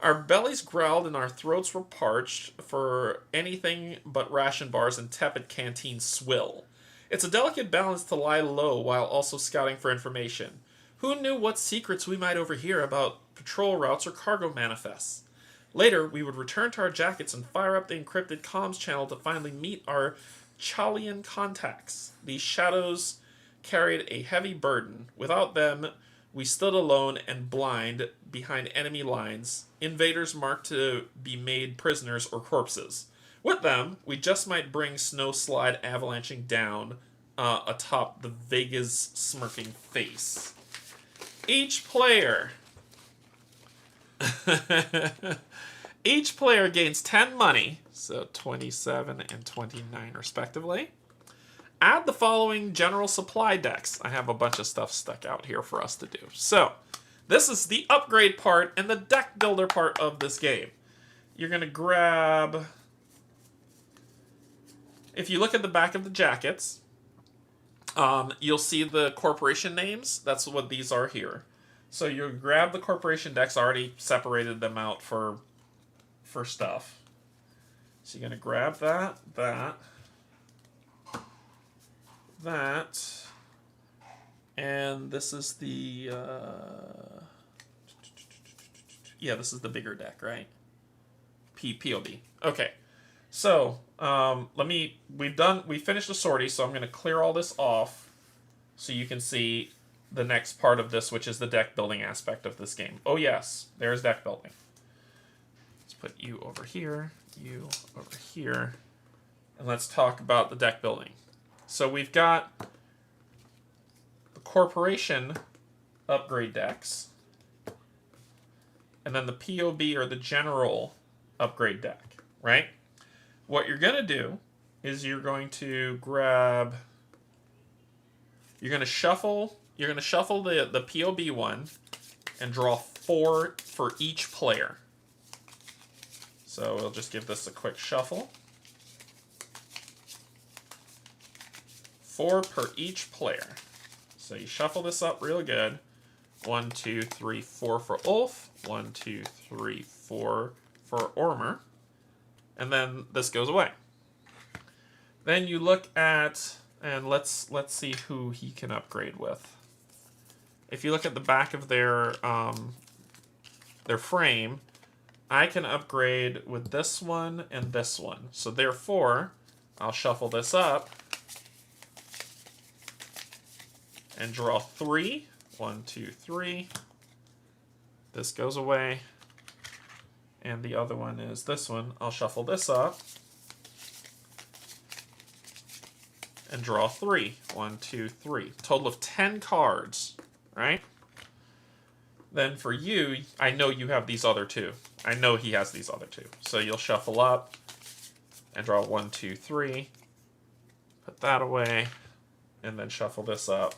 Our bellies growled and our throats were parched for anything but ration bars and tepid canteen swill. It's a delicate balance to lie low while also scouting for information. Who knew what secrets we might overhear about patrol routes or cargo manifests? Later, we would return to our jackets and fire up the encrypted comms channel to finally meet our Chalian contacts. These shadows carried a heavy burden. Without them, we stood alone and blind behind enemy lines, invaders marked to be made prisoners or corpses. With them, we just might bring snowslide avalanching down atop the Vega's smirking face. Each player gains 10 money, so 27 and 29 respectively. Add the following general supply decks. I have a bunch of stuff stuck out here for us to do. So, this is the upgrade part and the deck builder part of this game. You're going to grab... If you look at the back of the jackets, you'll see the corporation names. That's what these are here. So you grab the corporation decks. I already separated them out for stuff. So you're going to grab that, and this is the this is the bigger deck, right? POB. Okay, so we finished the sortie, so I'm going to clear all this off so you can see the next part of this, which is the deck building aspect of this game. Oh yes, there's deck building. Let's put you over here, and let's talk about the deck building. So we've got the corporation upgrade decks, and then the POB or the general upgrade deck, right? What you're going to do is you're going to shuffle the POB one and draw 4 for each player. So we'll just give this a quick shuffle. 4 per each player. So you shuffle this up real good. 1, 2, 3, 4 for Ulf. 1, 2, 3, 4 for Ormer. And then this goes away. Then you look at, and let's see who he can upgrade with. If you look at the back of their frame, I can upgrade with this one and this one. So therefore, I'll shuffle this up and draw 3. 1, 2, 3. This goes away. And the other one is this one. I'll shuffle this up. And draw 3. 1, 2, 3. Total of 10 cards, right? Then for you, I know you have these other two. I know he has these other two. So you'll shuffle up and draw 1, 2, 3. Put that away. And then shuffle this up.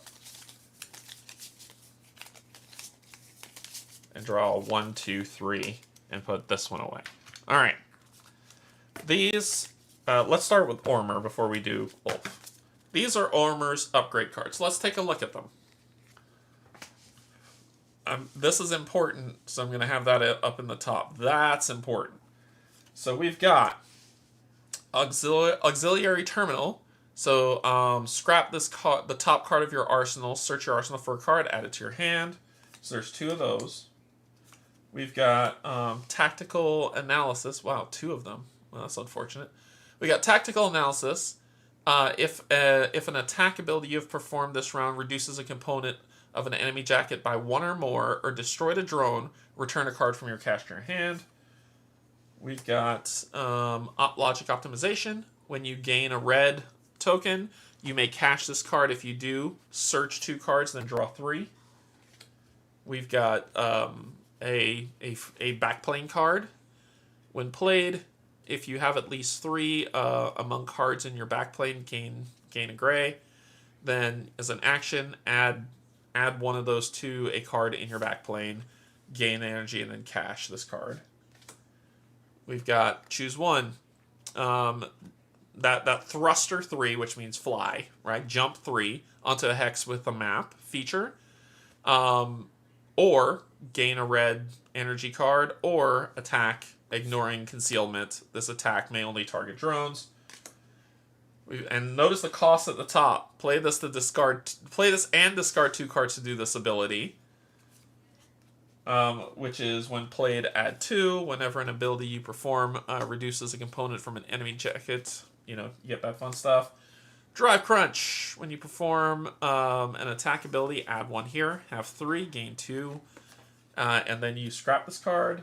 And draw 1, 2, 3. And put this one away. Alright. These, let's start with Ormer before we do Ulf. These are Ormer's upgrade cards. Let's take a look at them. This is important, so I'm going to have that up in the top. That's important. So we've got Auxiliary Terminal. So scrap this the top card of your arsenal, search your arsenal for a card, add it to your hand. So there's 2 of those. We've got Tactical Analysis. Wow, 2 of them. Well, that's unfortunate. We got Tactical Analysis. If an attack ability you have performed this round reduces a component of an enemy jacket by 1 or more, or destroyed a drone, return a card from your cache to your hand. We've got Logic Optimization. When you gain a red token, you may cache this card. If you do, search 2 cards, then draw 3. We've got a backplane card. When played, if you have at least 3 among cards in your backplane, gain a gray. Then, as an action, add one of those to a card in your backplane, gain energy, and then cache this card. We've got choose 1. That thruster 3, which means fly, right? Jump 3 onto a hex with a map feature. Or gain a red energy card, or attack ignoring concealment. This attack may only target drones. And notice the cost at the top. Play this and discard 2 cards to do this ability. Which is when played, add 2. Whenever an ability you perform reduces a component from an enemy jacket, you get that fun stuff. Drive Crunch. When you perform an attack ability, add 1 here. Have 3, gain 2. And then you scrap this card.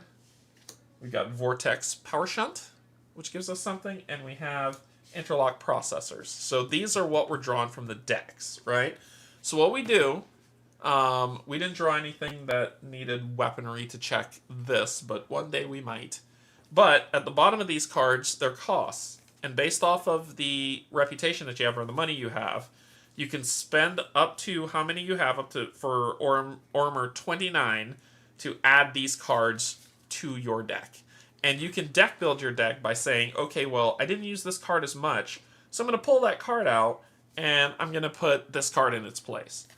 We got Vortex Power Shunt, which gives us something. And we have Interlock Processors. So these are what we're drawing from the decks, right? So what we do, we didn't draw anything that needed weaponry to check this, but one day we might. But at the bottom of these cards, they're costs. And based off of the reputation that you have or the money you have, you can spend up to how many you have, for Ormer 29, to add these cards to your deck. And you can deck build your deck by saying, okay, well, I didn't use this card as much, so I'm going to pull that card out, and I'm going to put this card in its place.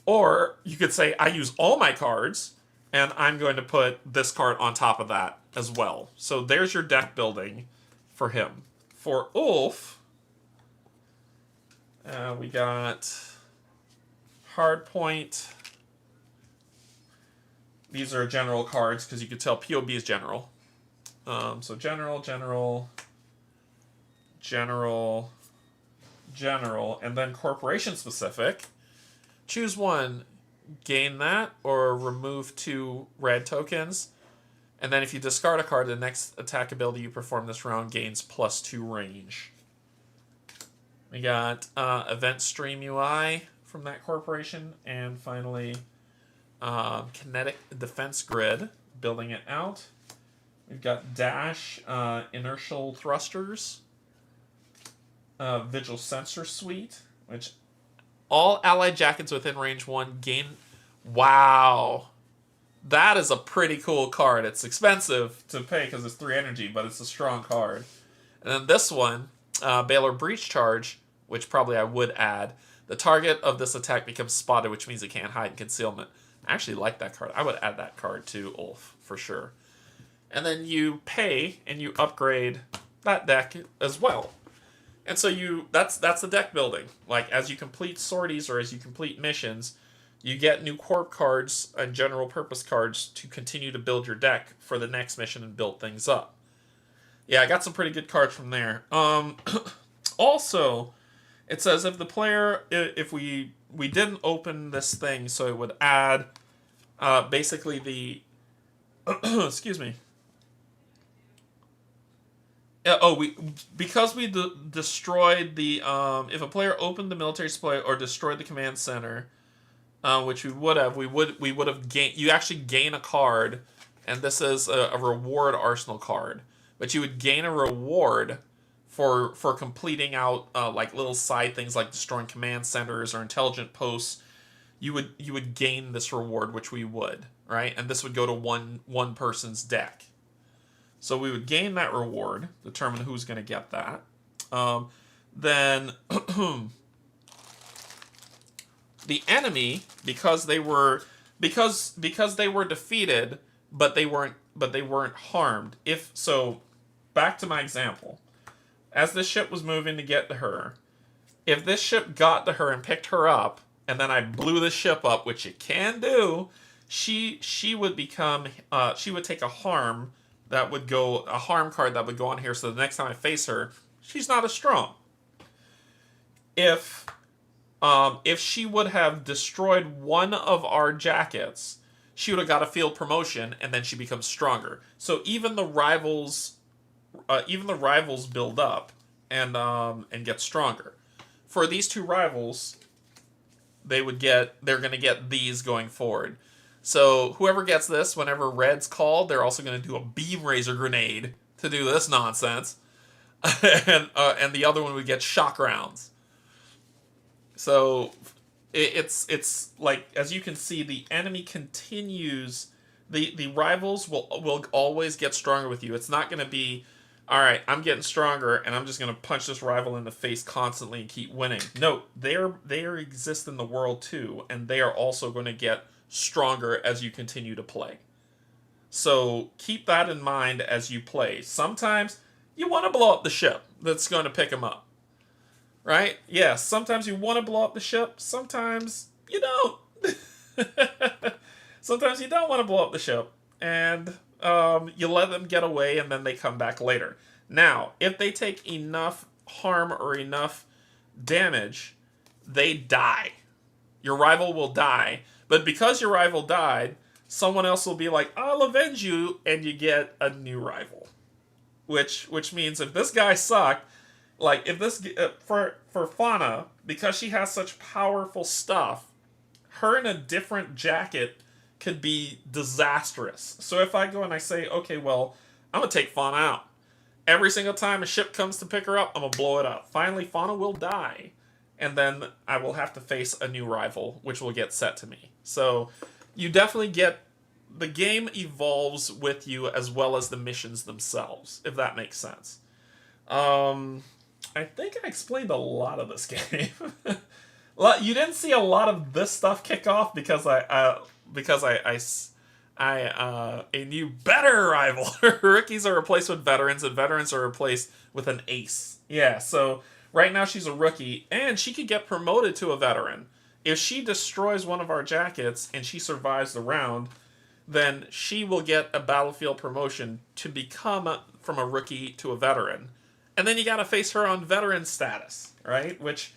Or you could say, I use all my cards, and I'm going to put this card on top of that as well. So there's your deck building for him. For Ulf, we got Hardpoint. These are general cards, because you could tell POB is general. So general, and then corporation specific. Choose 1, gain that, or remove 2 red tokens. And then if you discard a card, the next attack ability you perform this round gains +2 range. We got Event Stream UI from that corporation. And finally, Kinetic Defense Grid, building it out. We've got Dash, Inertial Thrusters, Vigil Sensor Suite, which all allied jackets within range 1 gain... Wow! That is a pretty cool card. It's expensive to pay because it's 3 energy, but it's a strong card. And then this one, Baylor Breach Charge, which probably I would add. The target of this attack becomes spotted, which means it can't hide in concealment. I actually like that card. I would add that card to Ulf, for sure. And then you pay, and you upgrade that deck as well. And so that's the deck building. Like, as you complete sorties or as you complete missions, you get new corp cards and general purpose cards to continue to build your deck for the next mission and build things up. Yeah, I got some pretty good cards from there. Also, It says if the player, if we didn't open this thing, so it would add basically the excuse me. We because we destroyed the if a player opened the military supply or destroyed the command center, which we would have gained. You actually gain a card, and this is a reward arsenal card. But you would gain a reward for completing out like little side things like destroying command centers or intelligent posts. You would gain this reward, which we would, right, and this would go to one person's deck. So we would gain that reward, determine who's going to get that. Then the enemy, because they were defeated, but they weren't harmed. If so, back to my example. As this ship was moving to get to her, if this ship got to her and picked her up, and then I blew the ship up, which it can do, she would become she would take a harm card that would go on here. So the next time I face her, she's not as strong. If she would have destroyed one of our jackets, she would have got a field promotion, and then she becomes stronger. So even the rivals build up and get stronger. For these two rivals, they're going to get these going forward. So whoever gets this, whenever red's called, they're also going to do a beam razor grenade to do this nonsense, and the other one would get shock rounds. So it's like, as you can see, the enemy continues. The rivals will always get stronger with you. It's not going to be, all right, I'm getting stronger and I'm just going to punch this rival in the face constantly and keep winning. No, they exist in the world too, and they are also going to get stronger as you continue to play. So keep that in mind as you play. Sometimes you want to blow up the ship that's going to pick them up. Right? Yes, sometimes you want to blow up the ship. Sometimes you don't. Sometimes you don't want to blow up the ship. And you let them get away and then they come back later. Now, if they take enough harm or enough damage, they die. Your rival will die. But because your rival died, someone else will be like, I'll avenge you, and you get a new rival. Which means if this guy sucked, like if this for Fauna, because she has such powerful stuff, her in a different jacket could be disastrous. So if I go and I say, okay, well, I'm gonna take Fauna out. Every single time a ship comes to pick her up, I'm gonna blow it up. Finally, Fauna will die, and then I will have to face a new rival, which will get set to me. So you definitely get, the game evolves with you as well as the missions themselves, if that makes sense. I think I explained a lot of this game. You didn't see a lot of this stuff kick off because a new better rival. Rookies are replaced with veterans, and veterans are replaced with an ace. Yeah, so right now she's a rookie, and she could get promoted to a veteran. If she destroys one of our jackets and she survives the round, then she will get a battlefield promotion to become from a rookie to a veteran. And then you gotta face her on veteran status, right? Which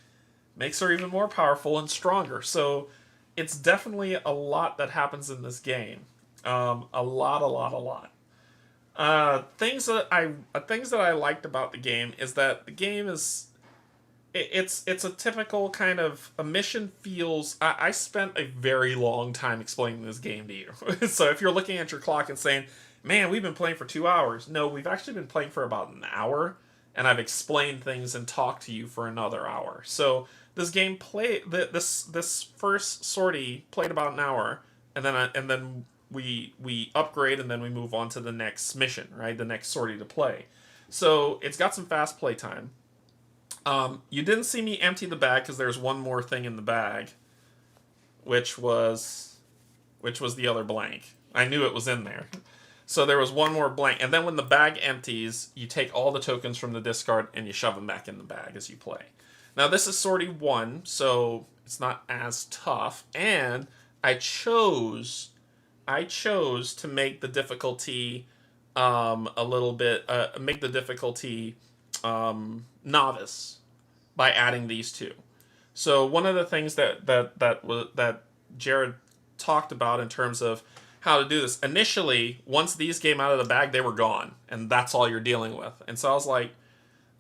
makes her even more powerful and stronger. So it's definitely a lot that happens in this game. A lot. Things that I liked about the game is that the game is, it's a typical kind of, a mission feels, I spent a very long time explaining this game to you. So if you're looking at your clock and saying, man, we've been playing for 2 hours. No, we've actually been playing for about an hour, and I've explained things and talked to you for another hour. So this game this first sortie played about an hour, and then we upgrade, and then we move on to the next mission, right? The next sortie to play. So it's got some fast play time. You didn't see me empty the bag because there's one more thing in the bag, which was the other blank. I knew it was in there. So there was one more blank, and then when the bag empties, you take all the tokens from the discard and you shove them back in the bag as you play. Now this is sortie 1, so it's not as tough, and I chose to make the difficulty a little bit, make the difficulty novice, by adding these two. So one of the things that Jared talked about in terms of how to do this initially, once these came out of the bag, they were gone, and that's all you're dealing with. And so I was like,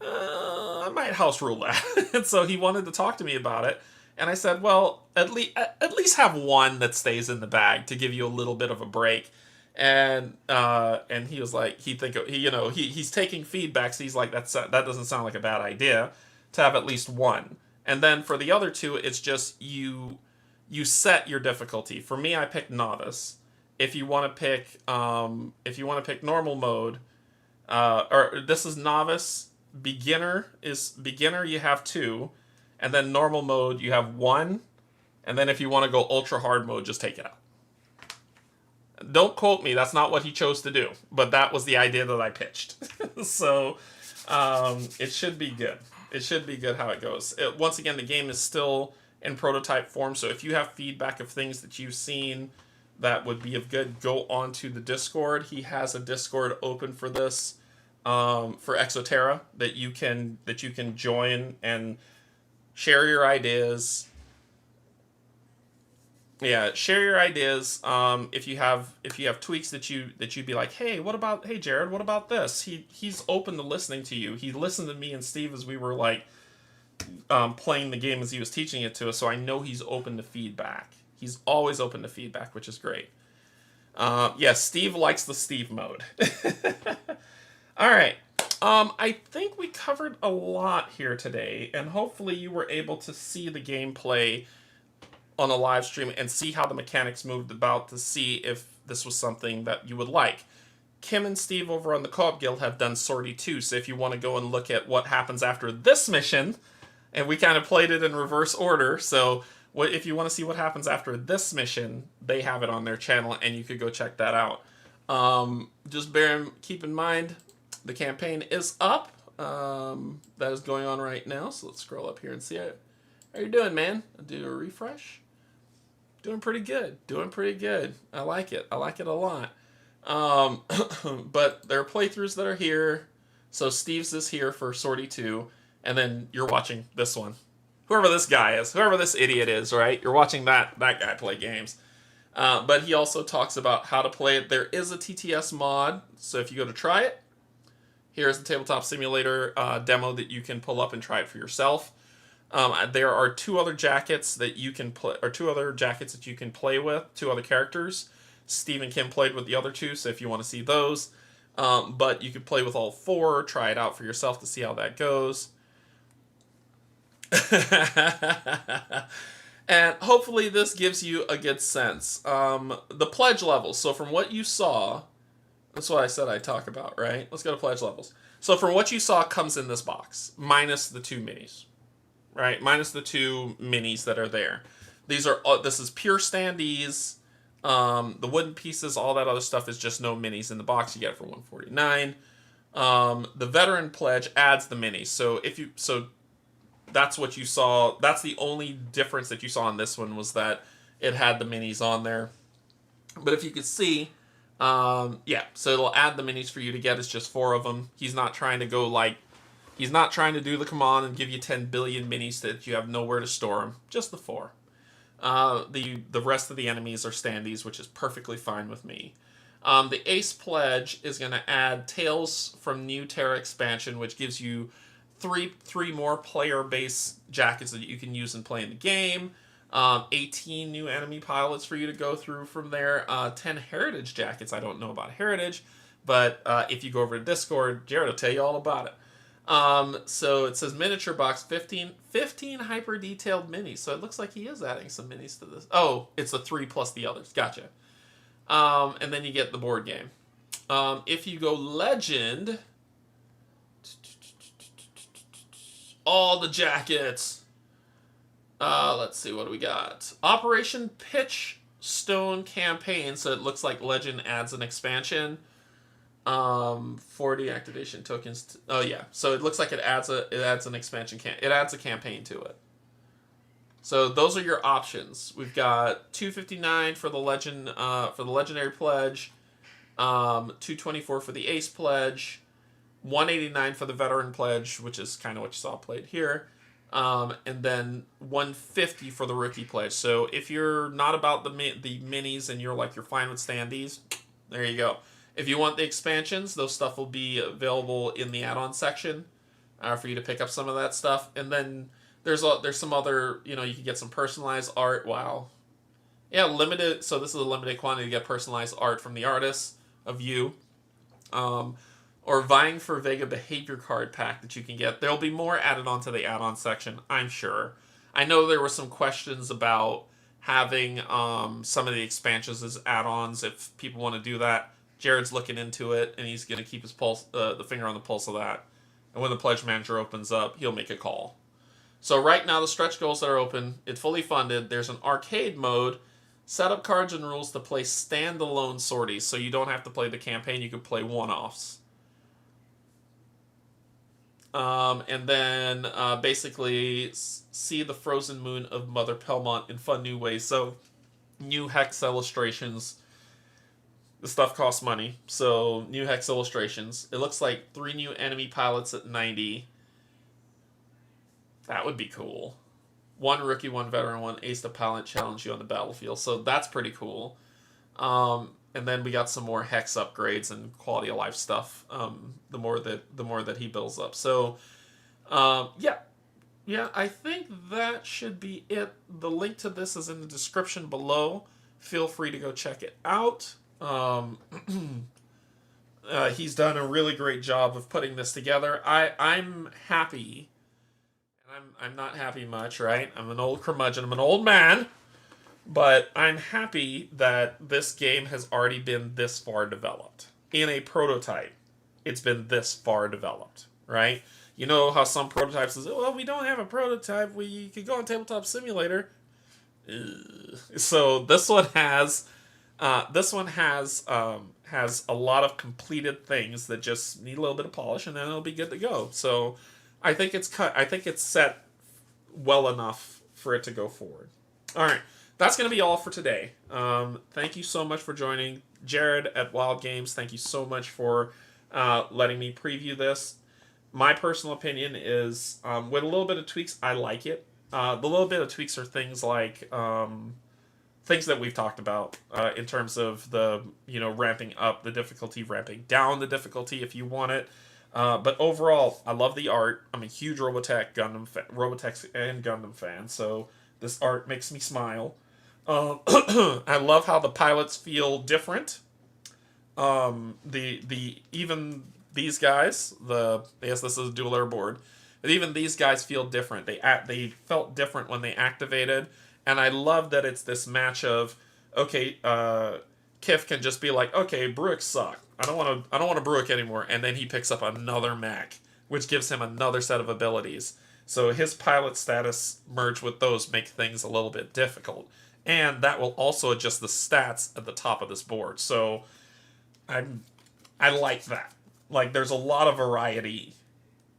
I might house rule that. And so he wanted to talk to me about it, and I said, well, at least have one that stays in the bag to give you a little bit of a break. And he was like, he's taking feedback, so he's like, that doesn't sound like a bad idea to have at least one. And then for the other two, it's just you set your difficulty. For me, I picked novice. If you want to pick normal mode, or this is novice. Beginner is beginner. You have two, and then normal mode you have one, and then if you want to go ultra hard mode, just take it out. Don't quote me. That's not what he chose to do, but that was the idea that I pitched. So it should be good. It should be good how it goes. Once again, the game is still in prototype form, so if you have feedback of things that you've seen that would be of good, go onto the Discord. He has a Discord open for this, for Exoterra, that you can join and share your ideas. Yeah, share your ideas. If you have tweaks that you'd be like, hey, Jared, what about this? He's open to listening to you. He listened to me and Steve as we were like playing the game as he was teaching it to us, so I know he's open to feedback. He's always open to feedback, which is great. Yes, Steve likes the Steve mode. All right. I think we covered a lot here today, and hopefully you were able to see the gameplay on a live stream and see how the mechanics moved about to see if this was something that you would like. Kim and Steve over on the Co-op Guild have done Sortie 2, so if you want to go and look at what happens after this mission, and we kind of played it in reverse order, so if you want to see what happens after this mission, they have it on their channel, and you could go check that out. Just keep in mind, the campaign is up. That is going on right now, so let's scroll up here and see it. How you doing, man? I'll do a refresh. Doing pretty good. I like it. I like it a lot. But there are playthroughs that are here. So Steve's is here for Sortie 2, and then you're watching this one. Whoever this guy is, whoever this idiot is, right? You're watching that guy play games. But he also talks about how to play it. There is a TTS mod, so if you go to try it, here's the Tabletop Simulator demo that you can pull up and try it for yourself. There are two other jackets that you can play, or two other jackets that you can play with, two other characters. Steve and Kim played with the other two, so if you want to see those. But you could play with all four, try it out for yourself to see how that goes. And hopefully this gives you a good sense. The pledge levels. So from what you saw, that's what I said I'd talk about, right? Let's go to pledge levels. So from what you saw comes in this box, minus the two minis, right? Minus the two minis that are there. This is pure standees. The wooden pieces, all that other stuff is just no minis in the box. You get it for $149. The veteran pledge adds the minis. So that's what you saw. That's the only difference that you saw in this one, was that it had the minis on there. But if you could see, so it'll add the minis for you to get. It's just 4 of them. He's not trying to do the command and give you 10 billion minis that you have nowhere to store them. Just the 4. The rest of the enemies are standees, which is perfectly fine with me. The Ace Pledge is going to add Tales from New Terra expansion, which gives you three more player-based jackets that you can use and play in the game. 18 new enemy pilots for you to go through from there. 10 Heritage jackets. I don't know about Heritage, but if you go over to Discord, Jared will tell you all about it. So it says miniature box, 15 hyper detailed minis. So it looks like he is adding some minis to this. Oh, it's the 3 plus the others. Gotcha. And then you get the board game. If you go Legend, all the jackets. Let's see, what do we got? Operation Pitchstone Campaign. So it looks like Legend adds an expansion. 40 activation tokens. Oh yeah, so it looks like it adds an expansion. It adds a campaign to it. So those are your options. We've got $259 for the legend, for the legendary pledge, $224 for the ace pledge, $189 for the veteran pledge, which is kind of what you saw played here, And then 150 for the rookie pledge. So if you're not about the minis and you're fine with standees, there you go. If you want the expansions, those stuff will be available in the add-on section for you to pick up some of that stuff. And then there's some other, you can get some personalized art. Wow. Yeah, limited. So this is a limited quantity to get personalized art from the artists of you. Um, or vying for Vega behavior card pack that you can get. There'll be more added onto the add-on section, I'm sure. I know there were some questions about having some of the expansions as add-ons if people want to do that. Jared's looking into it, and he's going to keep his pulse, the finger on the pulse of that. And when the pledge manager opens up, he'll make a call. So right now, the stretch goals that are open, it's fully funded. There's an arcade mode, set up cards and rules to play standalone sorties, so you don't have to play the campaign. You can play one-offs. And then basically see the frozen moon of Mother Pelmont in fun new ways. So new hex illustrations. The stuff costs money. So new hex illustrations. It looks like 3 new enemy pilots at 90. That would be cool. 1 rookie, 1 veteran, 1 ace to pilot challenge you on the battlefield. So that's pretty cool. And then we got some more hex upgrades and quality of life stuff. The more that he builds up. So, yeah, I think that should be it. The link to this is in the description below. Feel free to go check it out. He's done a really great job of putting this together. I'm happy, and I'm not happy much, right? I'm an old curmudgeon. I'm an old man. But I'm happy that this game has already been this far developed. In a prototype, it's been this far developed, right? You know how some prototypes say, well, we don't have a prototype. We could go on Tabletop Simulator. Ugh. So this one has a lot of completed things that just need a little bit of polish, and then it'll be good to go. So I think it's set well enough for it to go forward. All right. That's going to be all for today. Thank you so much for joining. Jared at Wild Games, thank you so much for letting me preview this. My personal opinion is, with a little bit of tweaks, I like it. The little bit of tweaks are things like things that we've talked about in terms of the ramping up the difficulty, ramping down the difficulty if you want it. But overall, I love the art. I'm a huge Robotech and Gundam fan, so this art makes me smile. I love how the pilots feel different. Even these guys, yes, this is a dual air board, but even these guys feel different. They felt different when they activated, and I love that it's this match of okay, Kif can just be like, okay, Bruiks suck. I don't want to Bruik anymore, and then he picks up another mech, which gives him another set of abilities. So his pilot status merged with those make things a little bit difficult. And that will also adjust the stats at the top of this board. So I like that. Like there's a lot of variety.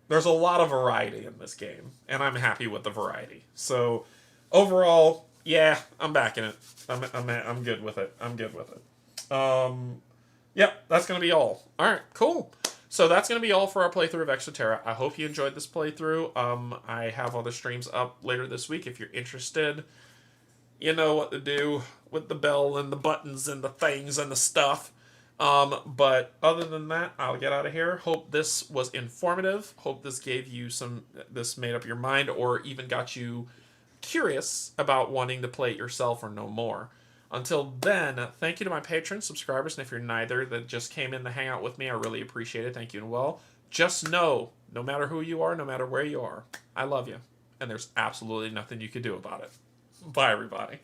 There's a lot of variety in this game, and I'm happy with the variety. So overall, yeah, I'm backing it. I'm good with it. Yep, that's gonna be all. All right, cool. So that's going to be all for our playthrough of Exoterra. I hope you enjoyed this playthrough. I have other streams up later this week. If you're interested, you know what to do with the bell and the buttons and the things and the stuff. But other than that, I'll get out of here. Hope this was informative. Hope this gave you this made up your mind or even got you curious about wanting to play it yourself or know more. Until then, thank you to my patrons, subscribers, and if you're neither that just came in to hang out with me, I really appreciate it. Thank you and well. Just know, no matter who you are, no matter where you are, I love you, and there's absolutely nothing you can do about it. Bye, everybody.